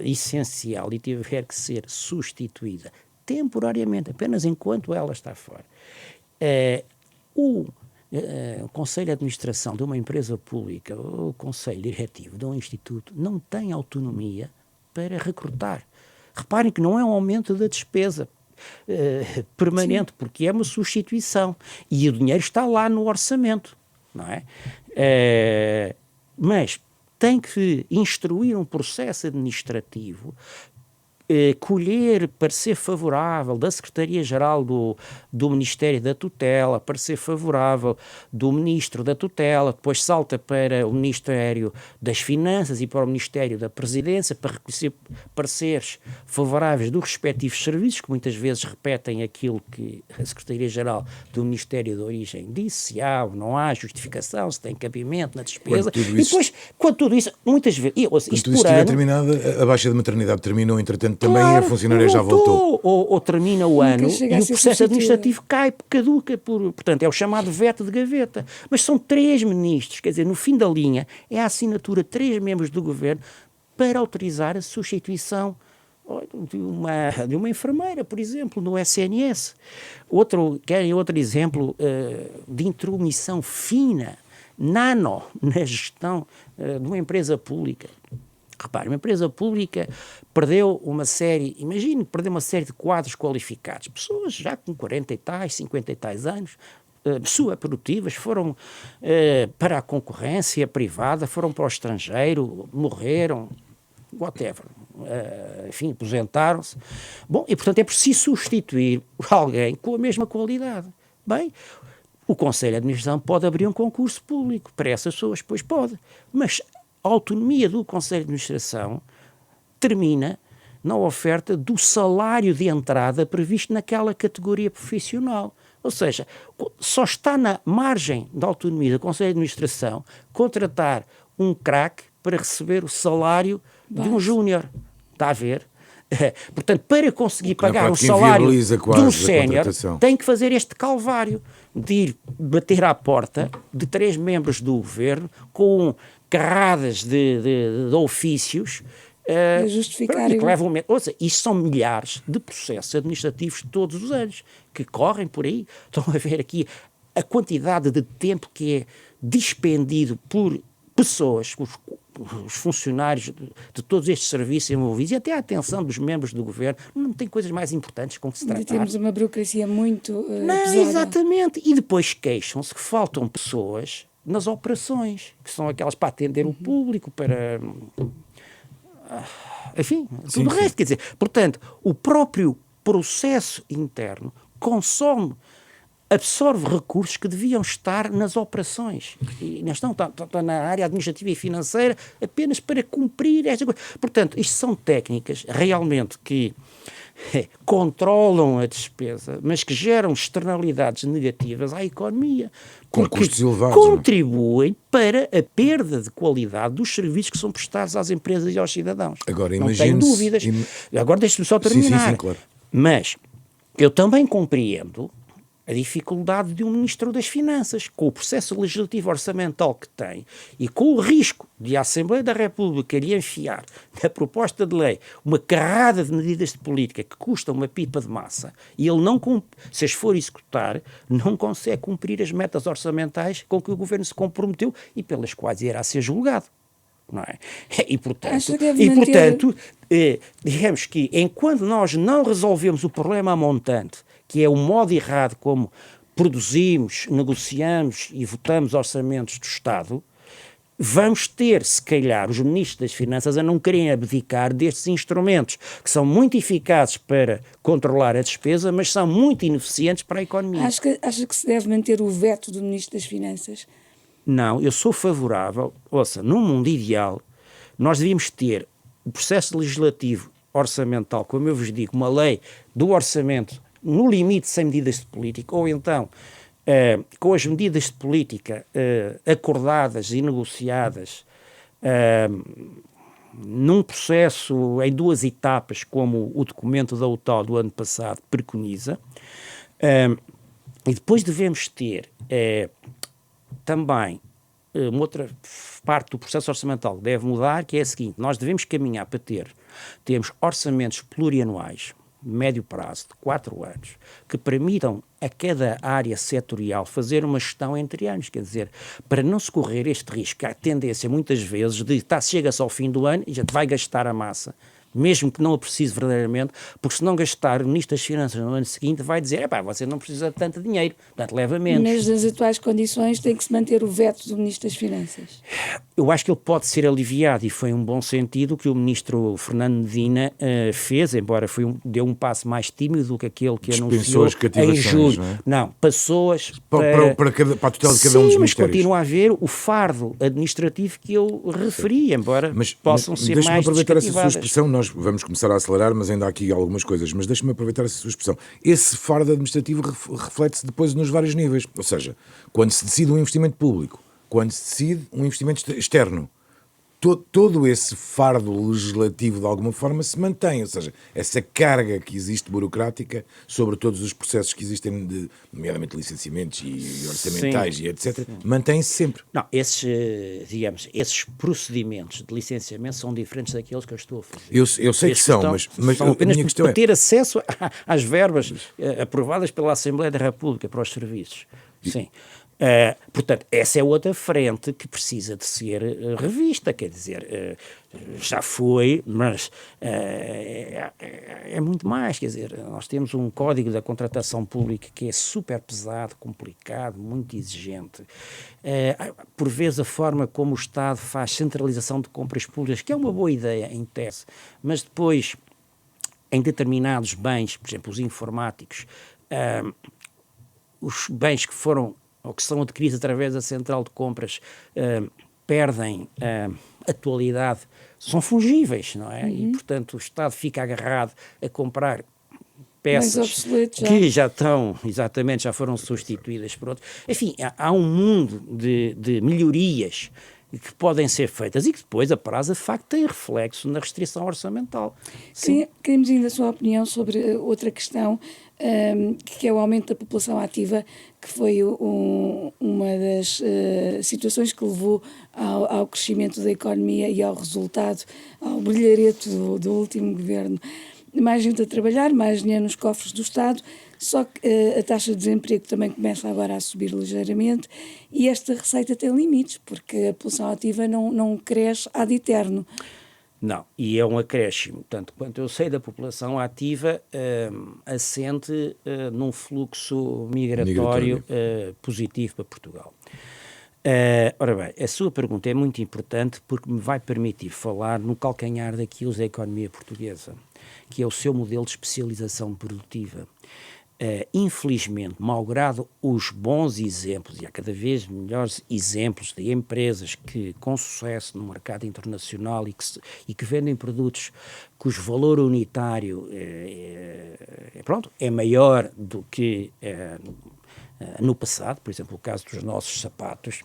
essencial e tiver que ser substituída temporariamente, apenas enquanto ela está fora, o Conselho de Administração de uma empresa pública ou o Conselho Diretivo de um instituto não tem autonomia para recrutar. Reparem que não é um aumento da despesa permanente, porque é uma substituição. E o dinheiro está lá no orçamento. Não é? Mas tem que instruir um processo administrativo colher parecer favorável da Secretaria-Geral do Ministério da Tutela, parecer favorável do Ministro da Tutela, depois salta para o Ministério das Finanças e para o Ministério da Presidência para reconhecer pareceres favoráveis dos respectivos serviços, que muitas vezes repetem aquilo que a Secretaria-Geral do Ministério de Origem disse, se há ou não há justificação, se tem cabimento na despesa. E depois, quando tudo isso, muitas vezes... Quando tudo isso estiver terminado, a baixa de maternidade terminou, entretanto, também a funcionária já voltou. Ou termina o ano e o processo administrativo cai, caduca, portanto, é o chamado veto de gaveta. Mas são 3 ministros, quer dizer, no fim da linha, é a assinatura de 3 membros do governo para autorizar a substituição de uma enfermeira, por exemplo, no SNS. Querem outro exemplo de intromissão fina, nano, na gestão de uma empresa pública. Repare, uma empresa pública perdeu uma série de quadros qualificados, pessoas já com 40 e tais, 50 e tais anos, produtivas, foram para a concorrência privada, foram para o estrangeiro, morreram, whatever, enfim, aposentaram-se. Bom, e portanto é preciso substituir alguém com a mesma qualidade. Bem, o Conselho de Administração pode abrir um concurso público para essas pessoas, pois pode, mas a autonomia do Conselho de Administração termina na oferta do salário de entrada previsto naquela categoria profissional. Ou seja, só está na margem da autonomia do Conselho de Administração contratar um craque para receber o salário de um júnior. Está a ver? Portanto, para conseguir pagar um salário de um sénior, tem que fazer este calvário de ir bater à porta de 3 membros do governo com carradas de ofícios justificarem. Que levam, ou seja, isto são milhares de processos administrativos todos os anos que correm por aí. Estão a ver aqui a quantidade de tempo que é dispendido por pessoas, os funcionários de todos estes serviços envolvidos e até a atenção dos membros do governo. Não tem coisas mais importantes com que se tratar. Temos uma burocracia muito pesada. Exatamente. E depois queixam-se que faltam pessoas nas operações, que são aquelas para atender o público, para... Enfim, tudo o resto. Quer dizer, portanto, o próprio processo interno absorve recursos que deviam estar nas operações. E não estão na área administrativa e financeira apenas para cumprir esta coisa. Portanto, isto são técnicas realmente que controlam a despesa, mas que geram externalidades negativas à economia. Com custos elevados. Contribuem para a perda de qualidade dos serviços que são prestados às empresas e aos cidadãos. Agora, não tenho dúvidas. Agora deixe-me só terminar. Sim, claro. Mas eu também compreendo a dificuldade de um Ministro das Finanças, com o processo legislativo orçamental que tem e com o risco de a Assembleia da República lhe enfiar na proposta de lei uma carrada de medidas de política que custam uma pipa de massa e ele, se as for executar, não consegue cumprir as metas orçamentais com que o Governo se comprometeu e pelas quais irá ser julgado. Não é? E portanto, digamos que enquanto nós não resolvemos o problema a montante, que é o modo errado como produzimos, negociamos e votamos orçamentos do Estado, vamos ter, se calhar, os ministros das Finanças a não querem abdicar destes instrumentos, que são muito eficazes para controlar a despesa, mas são muito ineficientes para a economia. Acha que se deve manter o veto do Ministro das Finanças? Não, eu sou favorável. Ouça, num mundo ideal, nós devíamos ter o processo legislativo orçamental, como eu vos digo, uma lei do orçamento no limite sem medidas de política, ou então com as medidas de política acordadas e negociadas num processo em 2 etapas, como o documento da UTAL do ano passado preconiza, e depois devemos ter também uma outra parte do processo orçamental que deve mudar, que é a seguinte: nós devemos caminhar para termos orçamentos plurianuais, médio prazo, de 4 anos, que permitam a cada área setorial fazer uma gestão entre anos, quer dizer, para não se correr este risco, há tendência muitas vezes de chega-se ao fim do ano e já vai gastar a massa, mesmo que não a precise verdadeiramente, porque se não gastar, o Ministro das Finanças no ano seguinte vai dizer, você não precisa de tanto dinheiro, portanto leva menos. Mas nas atuais condições tem que se manter o veto do Ministro das Finanças. Eu acho que ele pode ser aliviado e foi um bom sentido que o Ministro Fernando Medina fez, embora deu um passo mais tímido do que aquele que anunciou em julho. Não, passou-as para a tutela de cada um dos ministérios. Mas continua a haver o fardo administrativo que eu referi, embora possam ser mais deixa-me aproveitar essa sua descativadas. expressão, nós vamos começar a acelerar, mas ainda há aqui algumas coisas, mas deixa-me aproveitar essa sua expressão. Esse fardo administrativo reflete-se depois nos vários níveis, ou seja, quando se decide um investimento público, quando se decide um investimento externo, todo esse fardo legislativo de alguma forma se mantém, ou seja, essa carga que existe burocrática sobre todos os processos que existem, nomeadamente licenciamentos e orçamentais, sim, e etc., mantém-se sempre. Não, esses procedimentos de licenciamento são diferentes daqueles que eu estou a fazer. Eu sei que são, mas são apenas para ter acesso às verbas aprovadas pela Assembleia da República para os serviços. Sim. Portanto, essa é outra frente que precisa de ser revista, quer dizer, já foi, mas é muito mais, quer dizer, nós temos um código da contratação pública que é super pesado, complicado, muito exigente. Por vezes a forma como o Estado faz centralização de compras públicas, que é uma boa ideia em tese, mas depois, em determinados bens, por exemplo, os informáticos, os bens que foram ou que são adquiridos através da central de compras, perdem atualidade, são fungíveis, não é? E, portanto, o Estado fica agarrado a comprar peças que já estão, exatamente, já foram substituídas por outros. Enfim, há um mundo de melhorias que podem ser feitas e que depois, a prazo, de facto, tem reflexo na restrição orçamental. Queremos ainda a sua opinião sobre outra questão, que é o aumento da população ativa, que foi uma das situações que levou ao crescimento da economia e ao resultado, ao brilharete do último governo. Mais gente a trabalhar, mais dinheiro nos cofres do Estado, só que a taxa de desemprego também começa agora a subir ligeiramente e esta receita tem limites, porque a população ativa não cresce ad eterno. Não, e é um acréscimo. Tanto quanto eu sei da população ativa, assente num fluxo migratório positivo para Portugal. Ora bem, a sua pergunta é muito importante porque me vai permitir falar no calcanhar daquilo da economia portuguesa, que é o seu modelo de especialização produtiva. Infelizmente, malgrado os bons exemplos, e há cada vez melhores exemplos de empresas que com sucesso no mercado internacional e que vendem produtos cujo valor unitário é maior do que no passado, por exemplo, o caso dos nossos sapatos,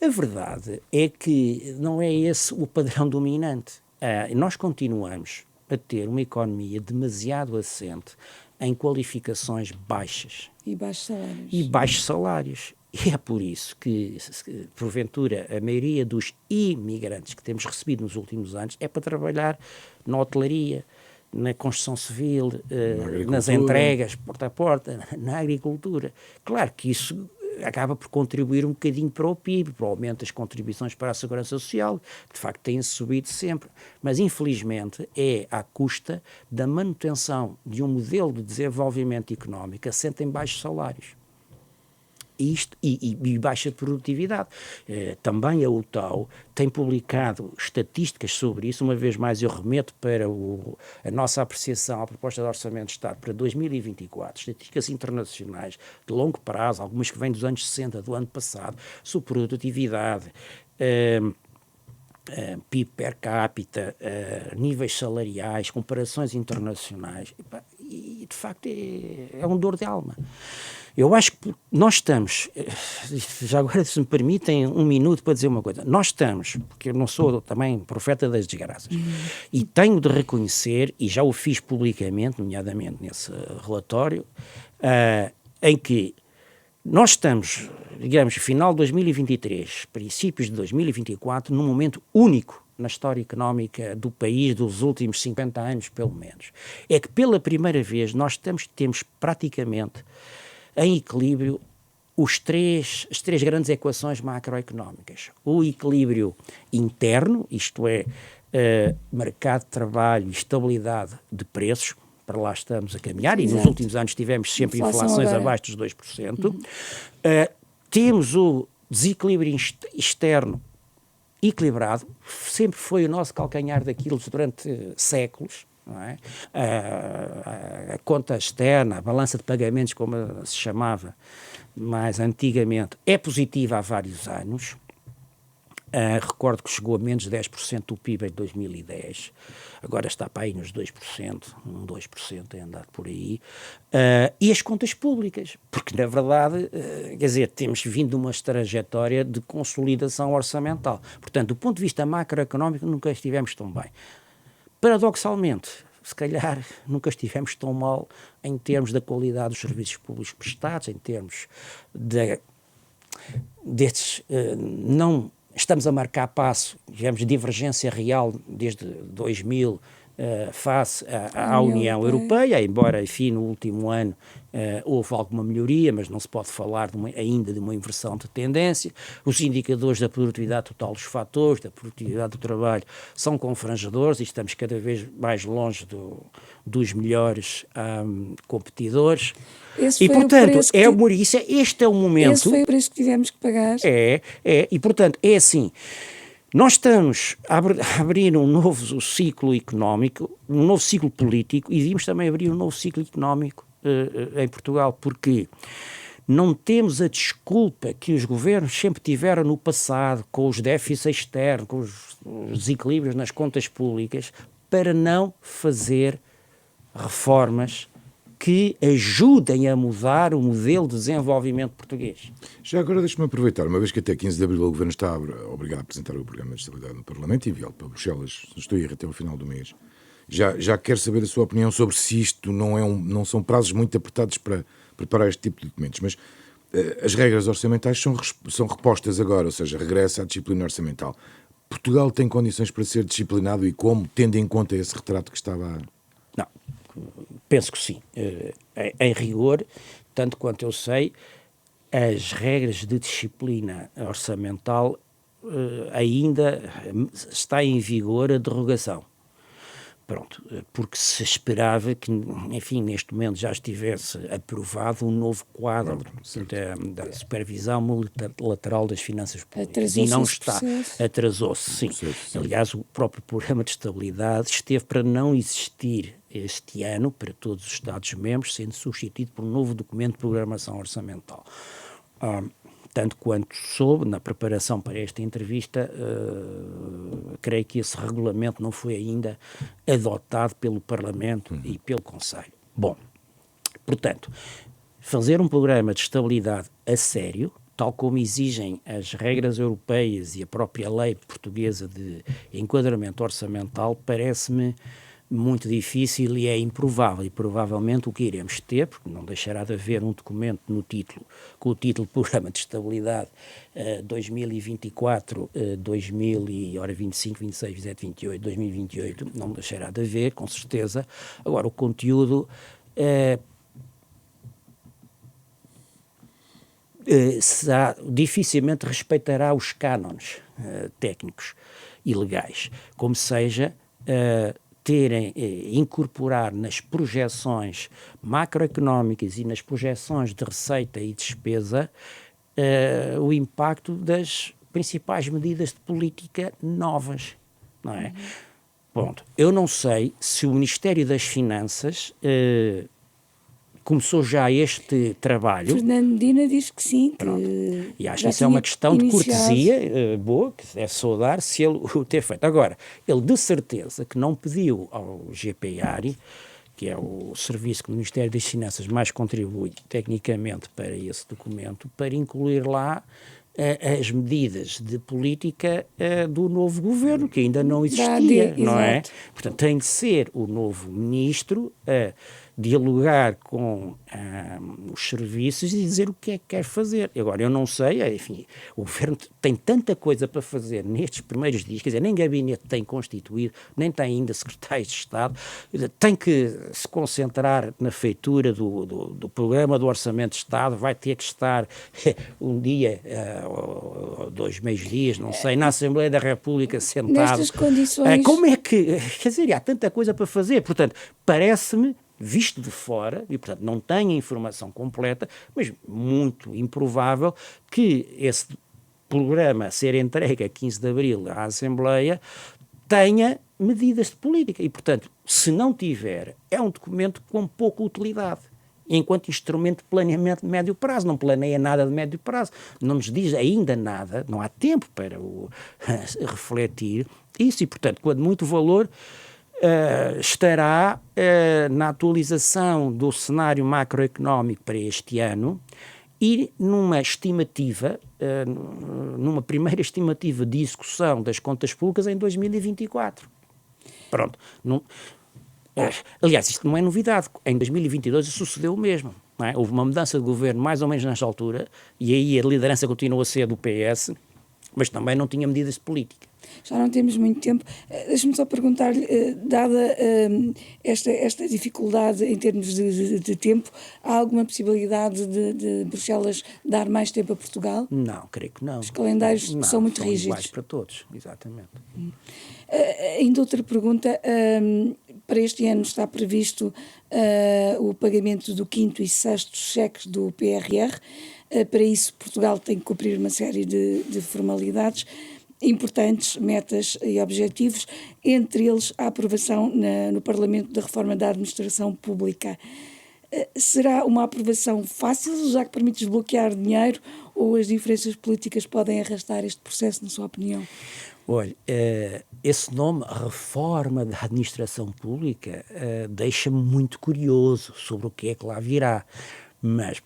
a verdade é que não é esse o padrão dominante. Nós continuamos a ter uma economia demasiado assente em qualificações baixas. E baixos salários. E é por isso que, porventura, a maioria dos imigrantes que temos recebido nos últimos anos é para trabalhar na hotelaria, na construção civil, nas entregas, porta a porta, na agricultura. Claro que isso acaba por contribuir um bocadinho para o PIB, para o aumento das contribuições para a Segurança Social, que de facto têm subido sempre, mas infelizmente é à custa da manutenção de um modelo de desenvolvimento económico assente em baixos salários. E baixa produtividade. Também a UTAU tem publicado estatísticas sobre isso. Uma vez mais eu remeto para a nossa apreciação à proposta de Orçamento de Estado para 2024, estatísticas internacionais de longo prazo, algumas que vêm dos anos 60 do ano passado, sobre produtividade, PIB per capita, níveis salariais, comparações internacionais, e de facto é um dor de alma. Eu acho que nós estamos, já agora se me permitem um minuto para dizer uma coisa, nós estamos, porque eu não sou também profeta das desgraças, e tenho de reconhecer, e já o fiz publicamente, nomeadamente nesse relatório, em que nós estamos, digamos, final de 2023, princípios de 2024, num momento único na história económica do país dos últimos 50 anos, pelo menos. É que pela primeira vez nós temos praticamente em equilíbrio as três grandes equações macroeconómicas. O equilíbrio interno, isto é, mercado de trabalho e estabilidade de preços, para lá estamos a caminhar, e nos últimos anos tivemos sempre inflações abaixo dos 2%. Temos o desequilíbrio externo equilibrado, sempre foi o nosso calcanhar daquilo durante séculos. Não é? A conta externa, a balança de pagamentos, como se chamava mais antigamente, é positiva há vários anos. Recordo que chegou a menos de 10% do PIB em 2010, agora está para aí nos 2%, 2% é andado por aí, e as contas públicas, porque na verdade, quer dizer, temos vindo de uma trajetória de consolidação orçamental, portanto, do ponto de vista macroeconómico nunca estivemos tão bem. Paradoxalmente, se calhar nunca estivemos tão mal em termos da qualidade dos serviços públicos prestados, em termos destes, não estamos a marcar passo, digamos, divergência real desde 2000 face à União Europeia, embora, enfim, no último ano houve alguma melhoria, mas não se pode falar ainda de uma inversão de tendência. Os indicadores da produtividade total dos fatores, da produtividade do trabalho, são confrangedores e estamos cada vez mais longe dos melhores competidores. E, portanto, este é o momento... Esse foi o preço que tivemos que pagar. E, portanto, é assim... Nós estamos a abrir um novo ciclo económico, um novo ciclo político, e devíamos também abrir um novo ciclo económico em Portugal, porque não temos a desculpa que os governos sempre tiveram no passado, com os déficits externos, com os desequilíbrios nas contas públicas, para não fazer reformas que ajudem a mudar o modelo de desenvolvimento português. Já agora deixe-me aproveitar, uma vez que até 15 de abril o Governo está obrigado a apresentar o Programa de Estabilidade no Parlamento e enviá-lo para Bruxelas, estou a ir até ao final do mês. Já quero saber a sua opinião sobre se isto não são prazos muito apertados para preparar este tipo de documentos, mas as regras orçamentais são repostas agora, ou seja, regressa à disciplina orçamental. Portugal tem condições para ser disciplinado e como, tendo em conta esse retrato que estava... Não, penso que sim. Em rigor, tanto quanto eu sei, as regras de disciplina orçamental ainda está em vigor a derrogação. Pronto, porque se esperava que, enfim, neste momento já estivesse aprovado um novo quadro da supervisão multilateral das finanças públicas. E não está. Atrasou-se, sim. Aliás, o próprio Programa de Estabilidade esteve para não existir este ano para todos os Estados-membros, sendo substituído por um novo documento de programação orçamental. Tanto quanto soube, na preparação para esta entrevista, creio que esse regulamento não foi ainda adotado pelo Parlamento e pelo Conselho. Bom, portanto, fazer um programa de estabilidade a sério, tal como exigem as regras europeias e a própria lei portuguesa de enquadramento orçamental, parece-me muito difícil e é improvável, e provavelmente o que iremos ter, porque não deixará de haver um documento no título, com o título Programa de Estabilidade 2024, 25, 26, 27, 28, 2028, não deixará de haver, com certeza. Agora, o conteúdo dificilmente respeitará os cânones técnicos e legais, como seja... incorporar nas projeções macroeconómicas e nas projeções de receita e despesa o impacto das principais medidas de política novas, não é? Pronto, eu não sei se o Ministério das Finanças começou já este trabalho. Fernando Medina diz que sim. E acho que isso é uma questão de cortesia boa, que deve saudar se ele o ter feito. Agora, ele de certeza que não pediu ao GPARI, que é o serviço que o Ministério das Finanças mais contribui tecnicamente para esse documento, para incluir lá as medidas de política do novo governo, que ainda não existia, não é? Portanto, tem de ser o novo ministro a dialogar com os serviços e dizer o que é que quer fazer. Agora, eu não sei, enfim, o governo tem tanta coisa para fazer nestes primeiros dias, quer dizer, nem gabinete tem constituído, nem tem ainda secretários de Estado, tem que se concentrar na feitura do programa do Orçamento de Estado, vai ter que estar um dia, ou 2 dias, não sei, na Assembleia da República sentado. Nestas condições... Como é que, quer dizer, há tanta coisa para fazer, portanto, parece-me, visto de fora, e portanto não tenho a informação completa, mas muito improvável que esse programa a ser entregue a 15 de Abril à Assembleia tenha medidas de política. E, portanto, se não tiver, é um documento com pouca utilidade, enquanto instrumento de planeamento de médio prazo. Não planeia nada de médio prazo, não nos diz ainda nada, não há tempo para refletir isso, e, portanto, quando muito valor... estará na atualização do cenário macroeconómico para este ano e numa estimativa, numa primeira estimativa de execução das contas públicas em 2024. Pronto. Aliás, isto não é novidade. Em 2022 sucedeu o mesmo. Não é? Houve uma mudança de governo mais ou menos nesta altura e aí a liderança continua a ser do PS, mas também não tinha medidas de política. Já não temos muito tempo. Deixe-me só perguntar-lhe, dada esta dificuldade em termos de tempo, há alguma possibilidade de Bruxelas dar mais tempo a Portugal? Não, creio que não. Os calendários são muito rígidos. Iguais para todos, exatamente. Ainda outra pergunta. Para este ano está previsto o pagamento do 5º e 6º cheques do PRR. Para isso, Portugal tem que cumprir uma série de formalidades importantes, metas e objetivos, entre eles a aprovação no Parlamento da reforma da administração pública. Será uma aprovação fácil, já que permite desbloquear dinheiro, ou as diferenças políticas podem arrastar este processo, na sua opinião? Olha, esse nome, reforma da administração pública, deixa-me muito curioso sobre o que é que lá virá, mas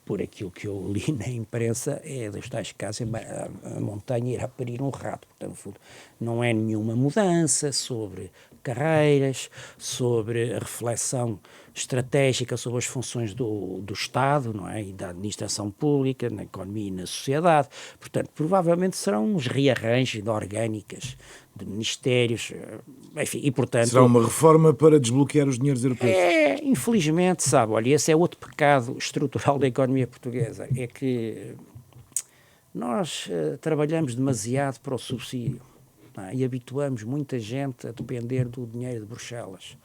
por aquilo que eu li na imprensa, dos tais casos, a montanha irá parir um rato. Portanto, não é nenhuma mudança sobre carreiras, sobre a reflexão estratégica sobre as funções do Estado, não é? E da administração pública, na economia e na sociedade. Portanto, provavelmente serão uns rearranjos de orgânicas, de ministérios, enfim, e portanto... Será uma reforma para desbloquear os dinheiros europeus? Infelizmente, sabe, olha, esse é outro pecado estrutural da economia portuguesa, é que nós trabalhamos demasiado para o subsídio, não é? E habituamos muita gente a depender do dinheiro de Bruxelas.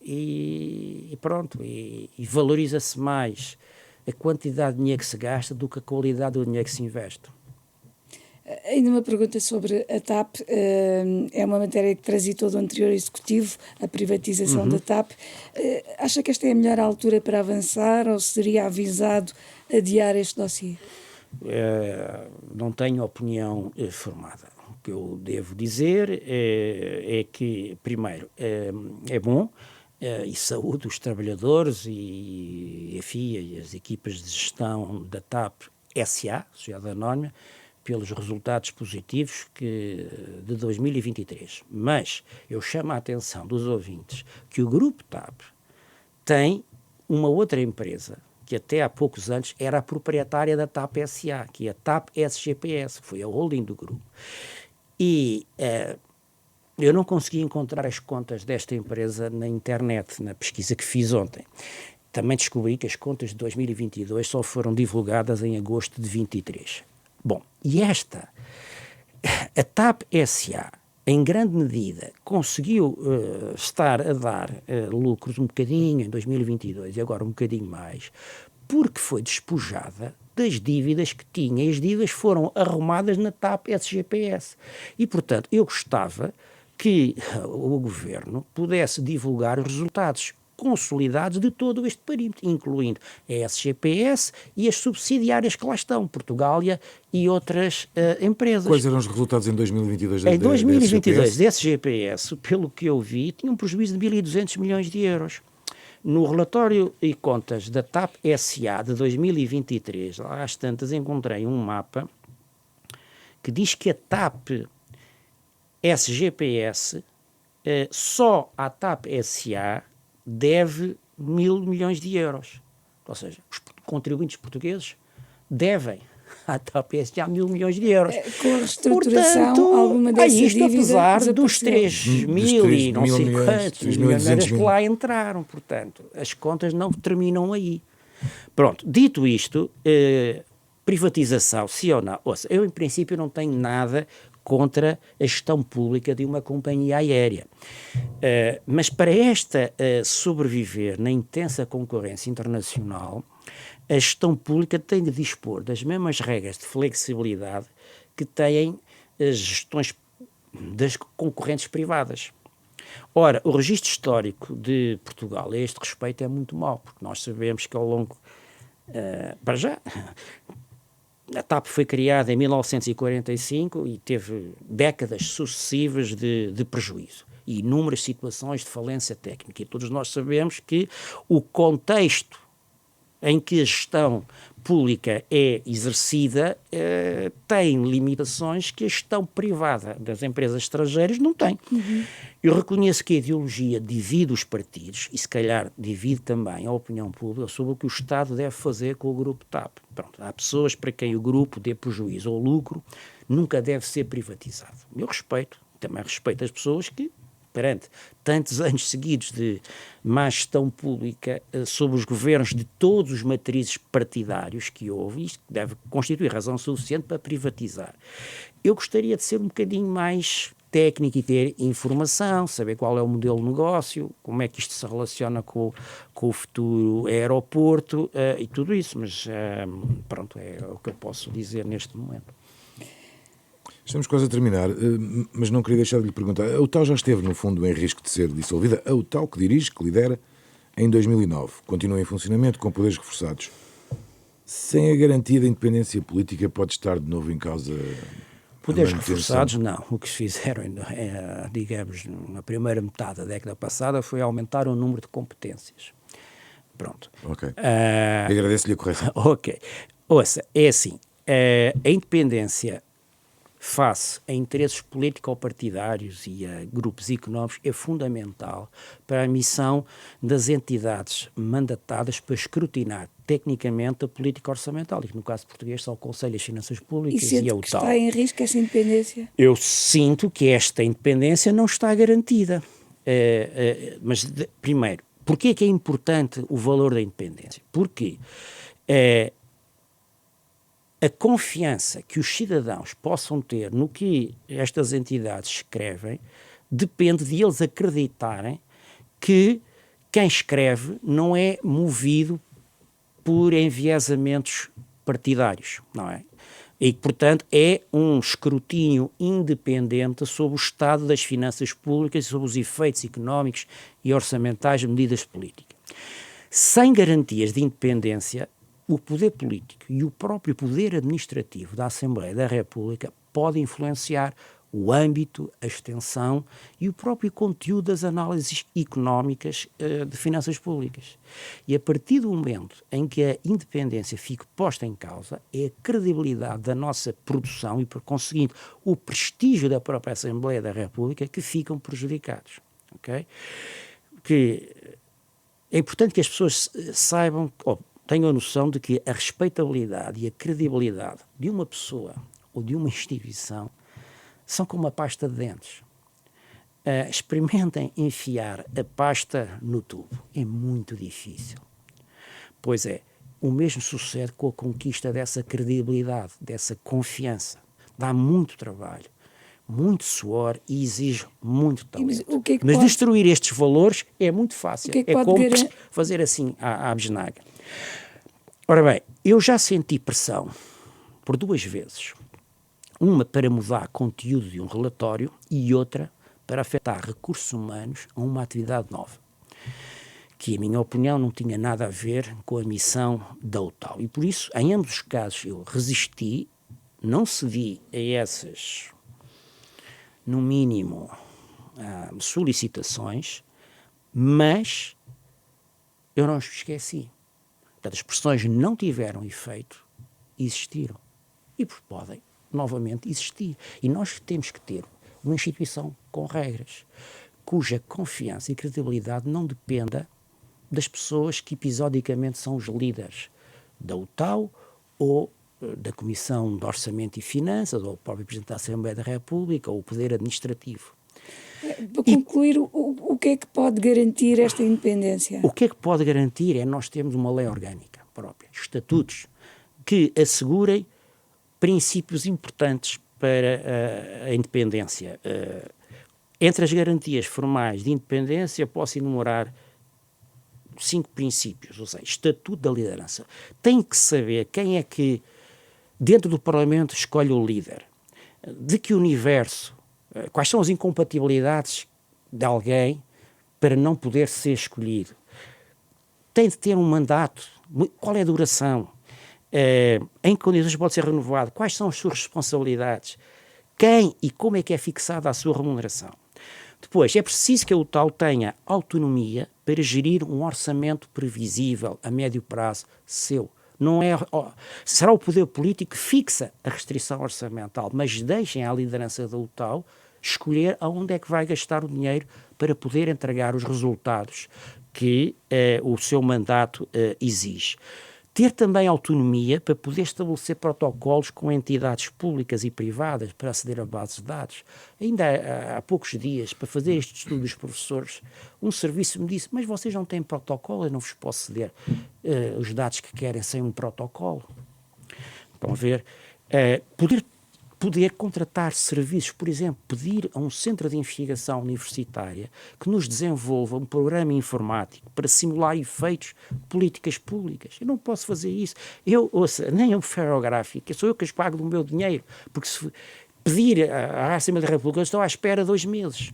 E pronto, e valoriza-se mais a quantidade de dinheiro que se gasta do que a qualidade do dinheiro que se investe. Ainda uma pergunta sobre a TAP. É uma matéria que transitou do anterior executivo, a privatização da TAP. Acha que esta é a melhor altura para avançar ou seria avisado adiar este dossiê? Não tenho opinião formada. O que eu devo dizer é que, primeiro, é bom e saúde os trabalhadores e a FIA e as equipas de gestão da TAP SA, Sociedade Anónima, pelos resultados positivos de 2023. Mas eu chamo a atenção dos ouvintes que o Grupo TAP tem uma outra empresa que até há poucos anos era a proprietária da TAP SA, que é a TAP SGPS, que foi a holding do grupo. E eu não consegui encontrar as contas desta empresa na internet, na pesquisa que fiz ontem. Também descobri que as contas de 2022 só foram divulgadas em agosto de 23. Bom, e a TAP SA, em grande medida, conseguiu estar a dar lucros um bocadinho em 2022 e agora um bocadinho mais, porque foi despojada das dívidas que tinha, e as dívidas foram arrumadas na TAP SGPS. E, portanto, eu gostava que o Governo pudesse divulgar os resultados consolidados de todo este perímetro, incluindo a SGPS e as subsidiárias que lá estão, Portugália e outras empresas. Quais eram os resultados em 2022 Em 2022, da SGPS, pelo que eu vi, tinha um prejuízo de 1.200 milhões de euros. No relatório e contas da TAP SA de 2023, lá às tantas encontrei um mapa que diz que a TAP SGPS, só a TAP SA, deve 1.000 milhões de euros. Ou seja, os contribuintes portugueses devem à PSG há 1.000 milhões de euros. Com a reestruturação, portanto, alguma dessa isto apesar dos 3 mil e não sei quantos milhões que lá entraram. Portanto, as contas não terminam aí. Pronto, dito isto, privatização, sim ou não? Ouça, eu em princípio não tenho nada contra a gestão pública de uma companhia aérea. Mas para esta sobreviver na intensa concorrência internacional, a gestão pública tem de dispor das mesmas regras de flexibilidade que têm as gestões das concorrentes privadas. Ora, o registro histórico de Portugal a este respeito é muito mau, porque nós sabemos que ao longo, para já, a TAP foi criada em 1945 e teve décadas sucessivas de prejuízo e inúmeras situações de falência técnica. E todos nós sabemos que o contexto em que a gestão pública é exercida tem limitações que a gestão privada das empresas estrangeiras não tem. Eu reconheço que a ideologia divide os partidos e se calhar divide também a opinião pública sobre o que o Estado deve fazer com o grupo TAP. Pronto, há pessoas para quem o grupo dê prejuízo ou lucro, nunca deve ser privatizado. Eu respeito, também respeito as pessoas que, perante tantos anos seguidos de má gestão pública sob os governos de todos os matrizes partidários que houve, isto deve constituir razão suficiente para privatizar. Eu gostaria de ser um bocadinho mais técnico e ter informação, saber qual é o modelo de negócio, como é que isto se relaciona com o futuro aeroporto e tudo isso, mas pronto, é o que eu posso dizer neste momento. Estamos quase a terminar, mas não queria deixar de lhe perguntar. A UTAU já esteve, no fundo, em risco de ser dissolvida. A UTAU, que dirige, que lidera, em 2009. Continua em funcionamento, com poderes reforçados. Sem a garantia da independência política, pode estar de novo em causa... Poderes reforçados, não. O que se fizeram, digamos, na primeira metade da década passada foi aumentar o número de competências. Pronto. Ok. Agradeço-lhe a correção. Ok. Ouça, é assim, a independência face a interesses político-partidários e a grupos económicos é fundamental para a missão das entidades mandatadas para escrutinar tecnicamente a política orçamental, e que no caso português são o Conselho das Finanças Públicas e a UTAU. Está em risco essa independência? Eu sinto que esta independência não está garantida. Mas, primeiro, porquê é que é importante o valor da independência? Porque a confiança que os cidadãos possam ter no que estas entidades escrevem depende de eles acreditarem que quem escreve não é movido por enviesamentos partidários, não é? E, portanto, é um escrutínio independente sobre o estado das finanças públicas e sobre os efeitos económicos e orçamentais de medidas políticas. Sem garantias de independência, o poder político e o próprio poder administrativo da Assembleia da República podem influenciar o âmbito, a extensão e o próprio conteúdo das análises económicas de finanças públicas. E a partir do momento em que a independência fique posta em causa, é a credibilidade da nossa produção e, por conseguinte, o prestígio da própria Assembleia da República que ficam prejudicados. Okay? Que é importante que as pessoas saibam, tenham a noção de que a respeitabilidade e a credibilidade de uma pessoa ou de uma instituição são como a pasta de dentes. Experimentem enfiar a pasta no tubo. É muito difícil. Pois é, o mesmo sucede com a conquista dessa credibilidade, dessa confiança. Dá muito trabalho, muito suor e exige muito talento. Mas destruir estes valores é muito fácil. É como fazer assim à bisnaga. Ora bem, eu já senti pressão por 2 vezes. Uma para mudar conteúdo de um relatório e outra para afetar recursos humanos a uma atividade nova, que, em minha opinião, não tinha nada a ver com a missão da UTAU. E por isso, em ambos os casos, eu resisti, não cedi a essas, no mínimo, solicitações, mas eu não os esqueci. Portanto, as pressões não tiveram efeito, existiram. E podem novamente existir. E nós temos que ter uma instituição com regras, cuja confiança e credibilidade não dependa das pessoas que episodicamente são os líderes da UTAU ou da Comissão de Orçamento e Finanças, ou o próprio Presidente da Assembleia da República, ou o Poder Administrativo. Para concluir, o que é que pode garantir esta independência? O que é que pode garantir é nós termos uma lei orgânica própria, estatutos, que assegurem princípios importantes para a independência. Entre as garantias formais de independência, posso enumerar 5 princípios, ou seja, estatuto da liderança. Tem que saber quem é que, dentro do Parlamento, escolhe o líder, de que universo, quais são as incompatibilidades de alguém para não poder ser escolhido. Tem de ter um mandato, qual é a duração, em que condições pode ser renovado, quais são as suas responsabilidades, quem e como é que é fixada a sua remuneração. Depois, é preciso que a UTAU tenha autonomia para gerir um orçamento previsível a médio prazo seu. Não é, será o poder político que fixa a restrição orçamental, mas deixem à liderança da UTAU escolher aonde é que vai gastar o dinheiro para poder entregar os resultados que o seu mandato exige. Ter também autonomia para poder estabelecer protocolos com entidades públicas e privadas para aceder a bases de dados. Ainda há poucos dias, para fazer este estudo dos professores, um serviço me disse, mas vocês não têm protocolo, eu não vos posso ceder os dados que querem sem um protocolo. Vão ver, poder contratar serviços, por exemplo, pedir a um centro de investigação universitária que nos desenvolva um programa informático para simular efeitos de políticas públicas. Eu não posso fazer isso. Nem o Ferrográfica, sou eu que as pago do meu dinheiro, porque se pedir à Assembleia da República, eu estou à espera 2 meses.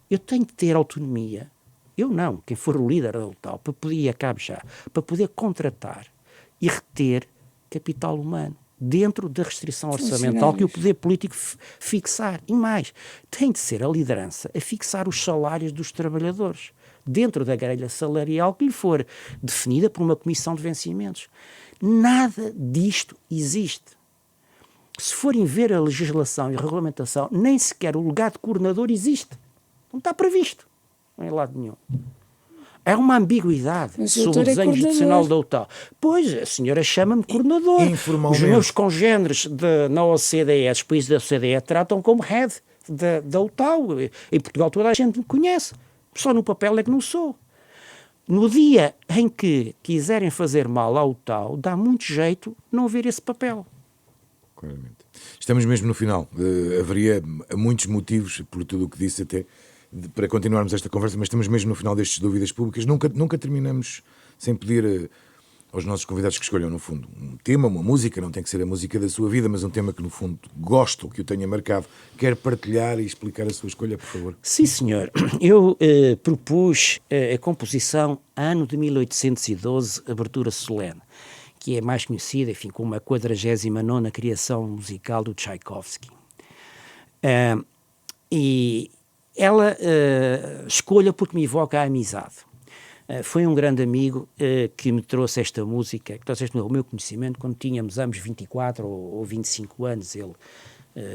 Eu tenho de ter autonomia, eu não, quem for o líder da UTAU, para poder ir a cabo já, para poder contratar e reter capital humano dentro da restrição orçamental que o poder político fixar. E mais, tem de ser a liderança a fixar os salários dos trabalhadores dentro da grelha salarial que lhe for definida por uma comissão de vencimentos. Nada disto existe. Se forem ver a legislação e a regulamentação, nem sequer o legado de coordenador existe. Não está previsto. Não é lado nenhum. É uma ambiguidade sobre o desenho institucional da UTAU. Pois, a senhora chama-me coordenador. Os meus congêneres na OCDE, os países da OCDE, tratam como head da UTAU. Em Portugal toda a gente me conhece. Só no papel é que não sou. No dia em que quiserem fazer mal à UTAU, dá muito jeito não ver esse papel. Claramente. Estamos mesmo no final. Haveria muitos motivos, por tudo o que disse até, para continuarmos esta conversa, mas estamos mesmo no final destas dúvidas públicas. Nunca terminamos sem pedir aos nossos convidados que escolham, no fundo, um tema, uma música, não tem que ser a música da sua vida, mas um tema que, no fundo, gosto, que o tenha marcado. Quer partilhar e explicar a sua escolha, por favor? Sim, senhor. Eu propus a composição ano de 1812, Abertura Solene, que é mais conhecida, enfim, como a 49ª criação musical do Tchaikovsky. E ela escolha porque me evoca a amizade. Foi um grande amigo que me trouxe esta música, que trouxe o meu conhecimento quando tínhamos ambos 24 ou 25 anos. Ele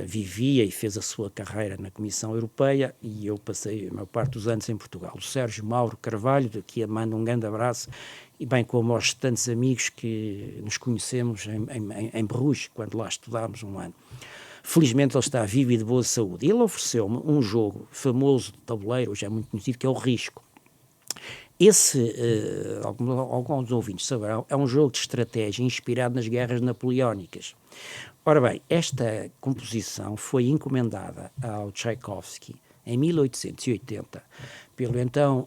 vivia e fez a sua carreira na Comissão Europeia e eu passei a maior parte dos anos em Portugal. O Sérgio Mauro Carvalho, daqui mando um grande abraço, e bem como aos tantos amigos que nos conhecemos em Bruges, quando lá estudámos um ano. Felizmente ele está vivo e de boa saúde. Ele ofereceu-me um jogo famoso de tabuleiro, hoje é muito conhecido, que é o Risco. Esse, alguns ouvintes saberão, é um jogo de estratégia inspirado nas guerras napoleónicas. Ora bem, esta composição foi encomendada ao Tchaikovsky em 1880 pelo então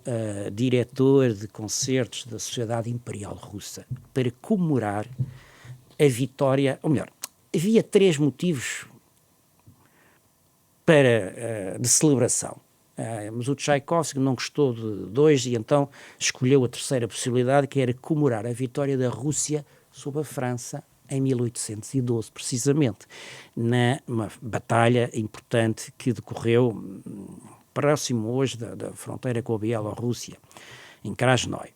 diretor de concertos da Sociedade Imperial Russa para comemorar a vitória, ou melhor, havia 3 motivos de celebração. Mas o Tchaikovsky não gostou de 2 e então escolheu a terceira possibilidade, que era comemorar a vitória da Rússia sobre a França em 1812, precisamente, numa batalha importante que decorreu próximo hoje da fronteira com a Bielorrússia, em Krasnoi.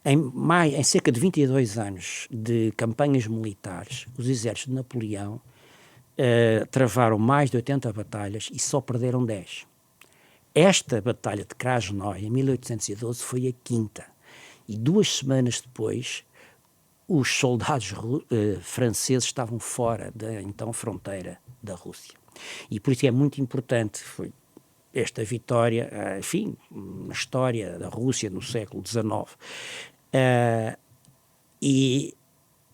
Em cerca de 22 anos de campanhas militares, os exércitos de Napoleão travaram mais de 80 batalhas e só perderam 10. Esta batalha de Krasnoi, em 1812, foi a quinta. E 2 semanas depois, os soldados franceses estavam fora da então fronteira da Rússia. E por isso é muito importante foi esta vitória, enfim, na história da Rússia no século XIX. E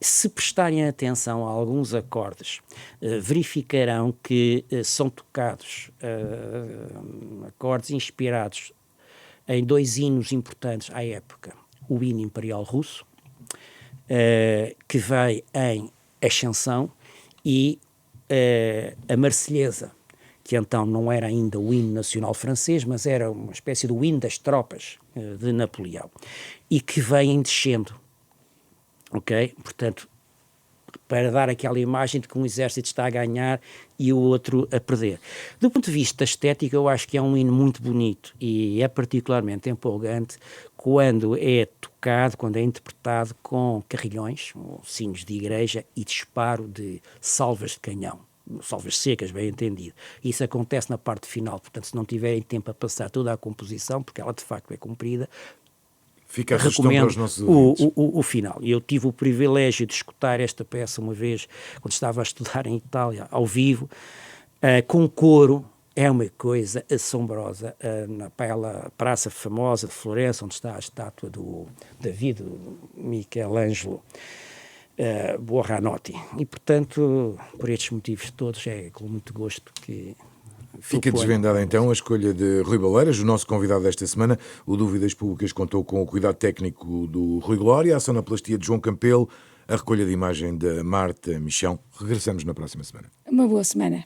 se prestarem atenção a alguns acordes, verificarão que são tocados acordes inspirados em 2 hinos importantes à época. O hino imperial russo, que veio em ascensão, e a Marselhesa, que então não era ainda o hino nacional francês, mas era uma espécie do hino das tropas de Napoleão, e que vem descendo, ok? Portanto, para dar aquela imagem de que um exército está a ganhar e o outro a perder. Do ponto de vista estético, eu acho que é um hino muito bonito e é particularmente empolgante quando é tocado, quando é interpretado com carrilhões, sinos de igreja e disparo de salvas de canhão. Salvas secas, bem entendido. Isso acontece na parte final, portanto, se não tiverem tempo a passar toda a composição, porque ela de facto é comprida, fica a sugestão para os nossos o final. Eu tive o privilégio de escutar esta peça uma vez, quando estava a estudar em Itália, ao vivo, com coro. É uma coisa assombrosa. Naquela praça famosa de Florença, onde está a estátua do David Michelangelo Buonarroti. E, portanto, por estes motivos todos, é com muito gosto que... Fica desvendada então a escolha de Rui Baleiras, o nosso convidado desta semana. O Dúvidas Públicas contou com o cuidado técnico do Rui Glória, a sonoplastia de João Campelo, a recolha de imagem da Marta Michão. Regressamos na próxima semana. Uma boa semana.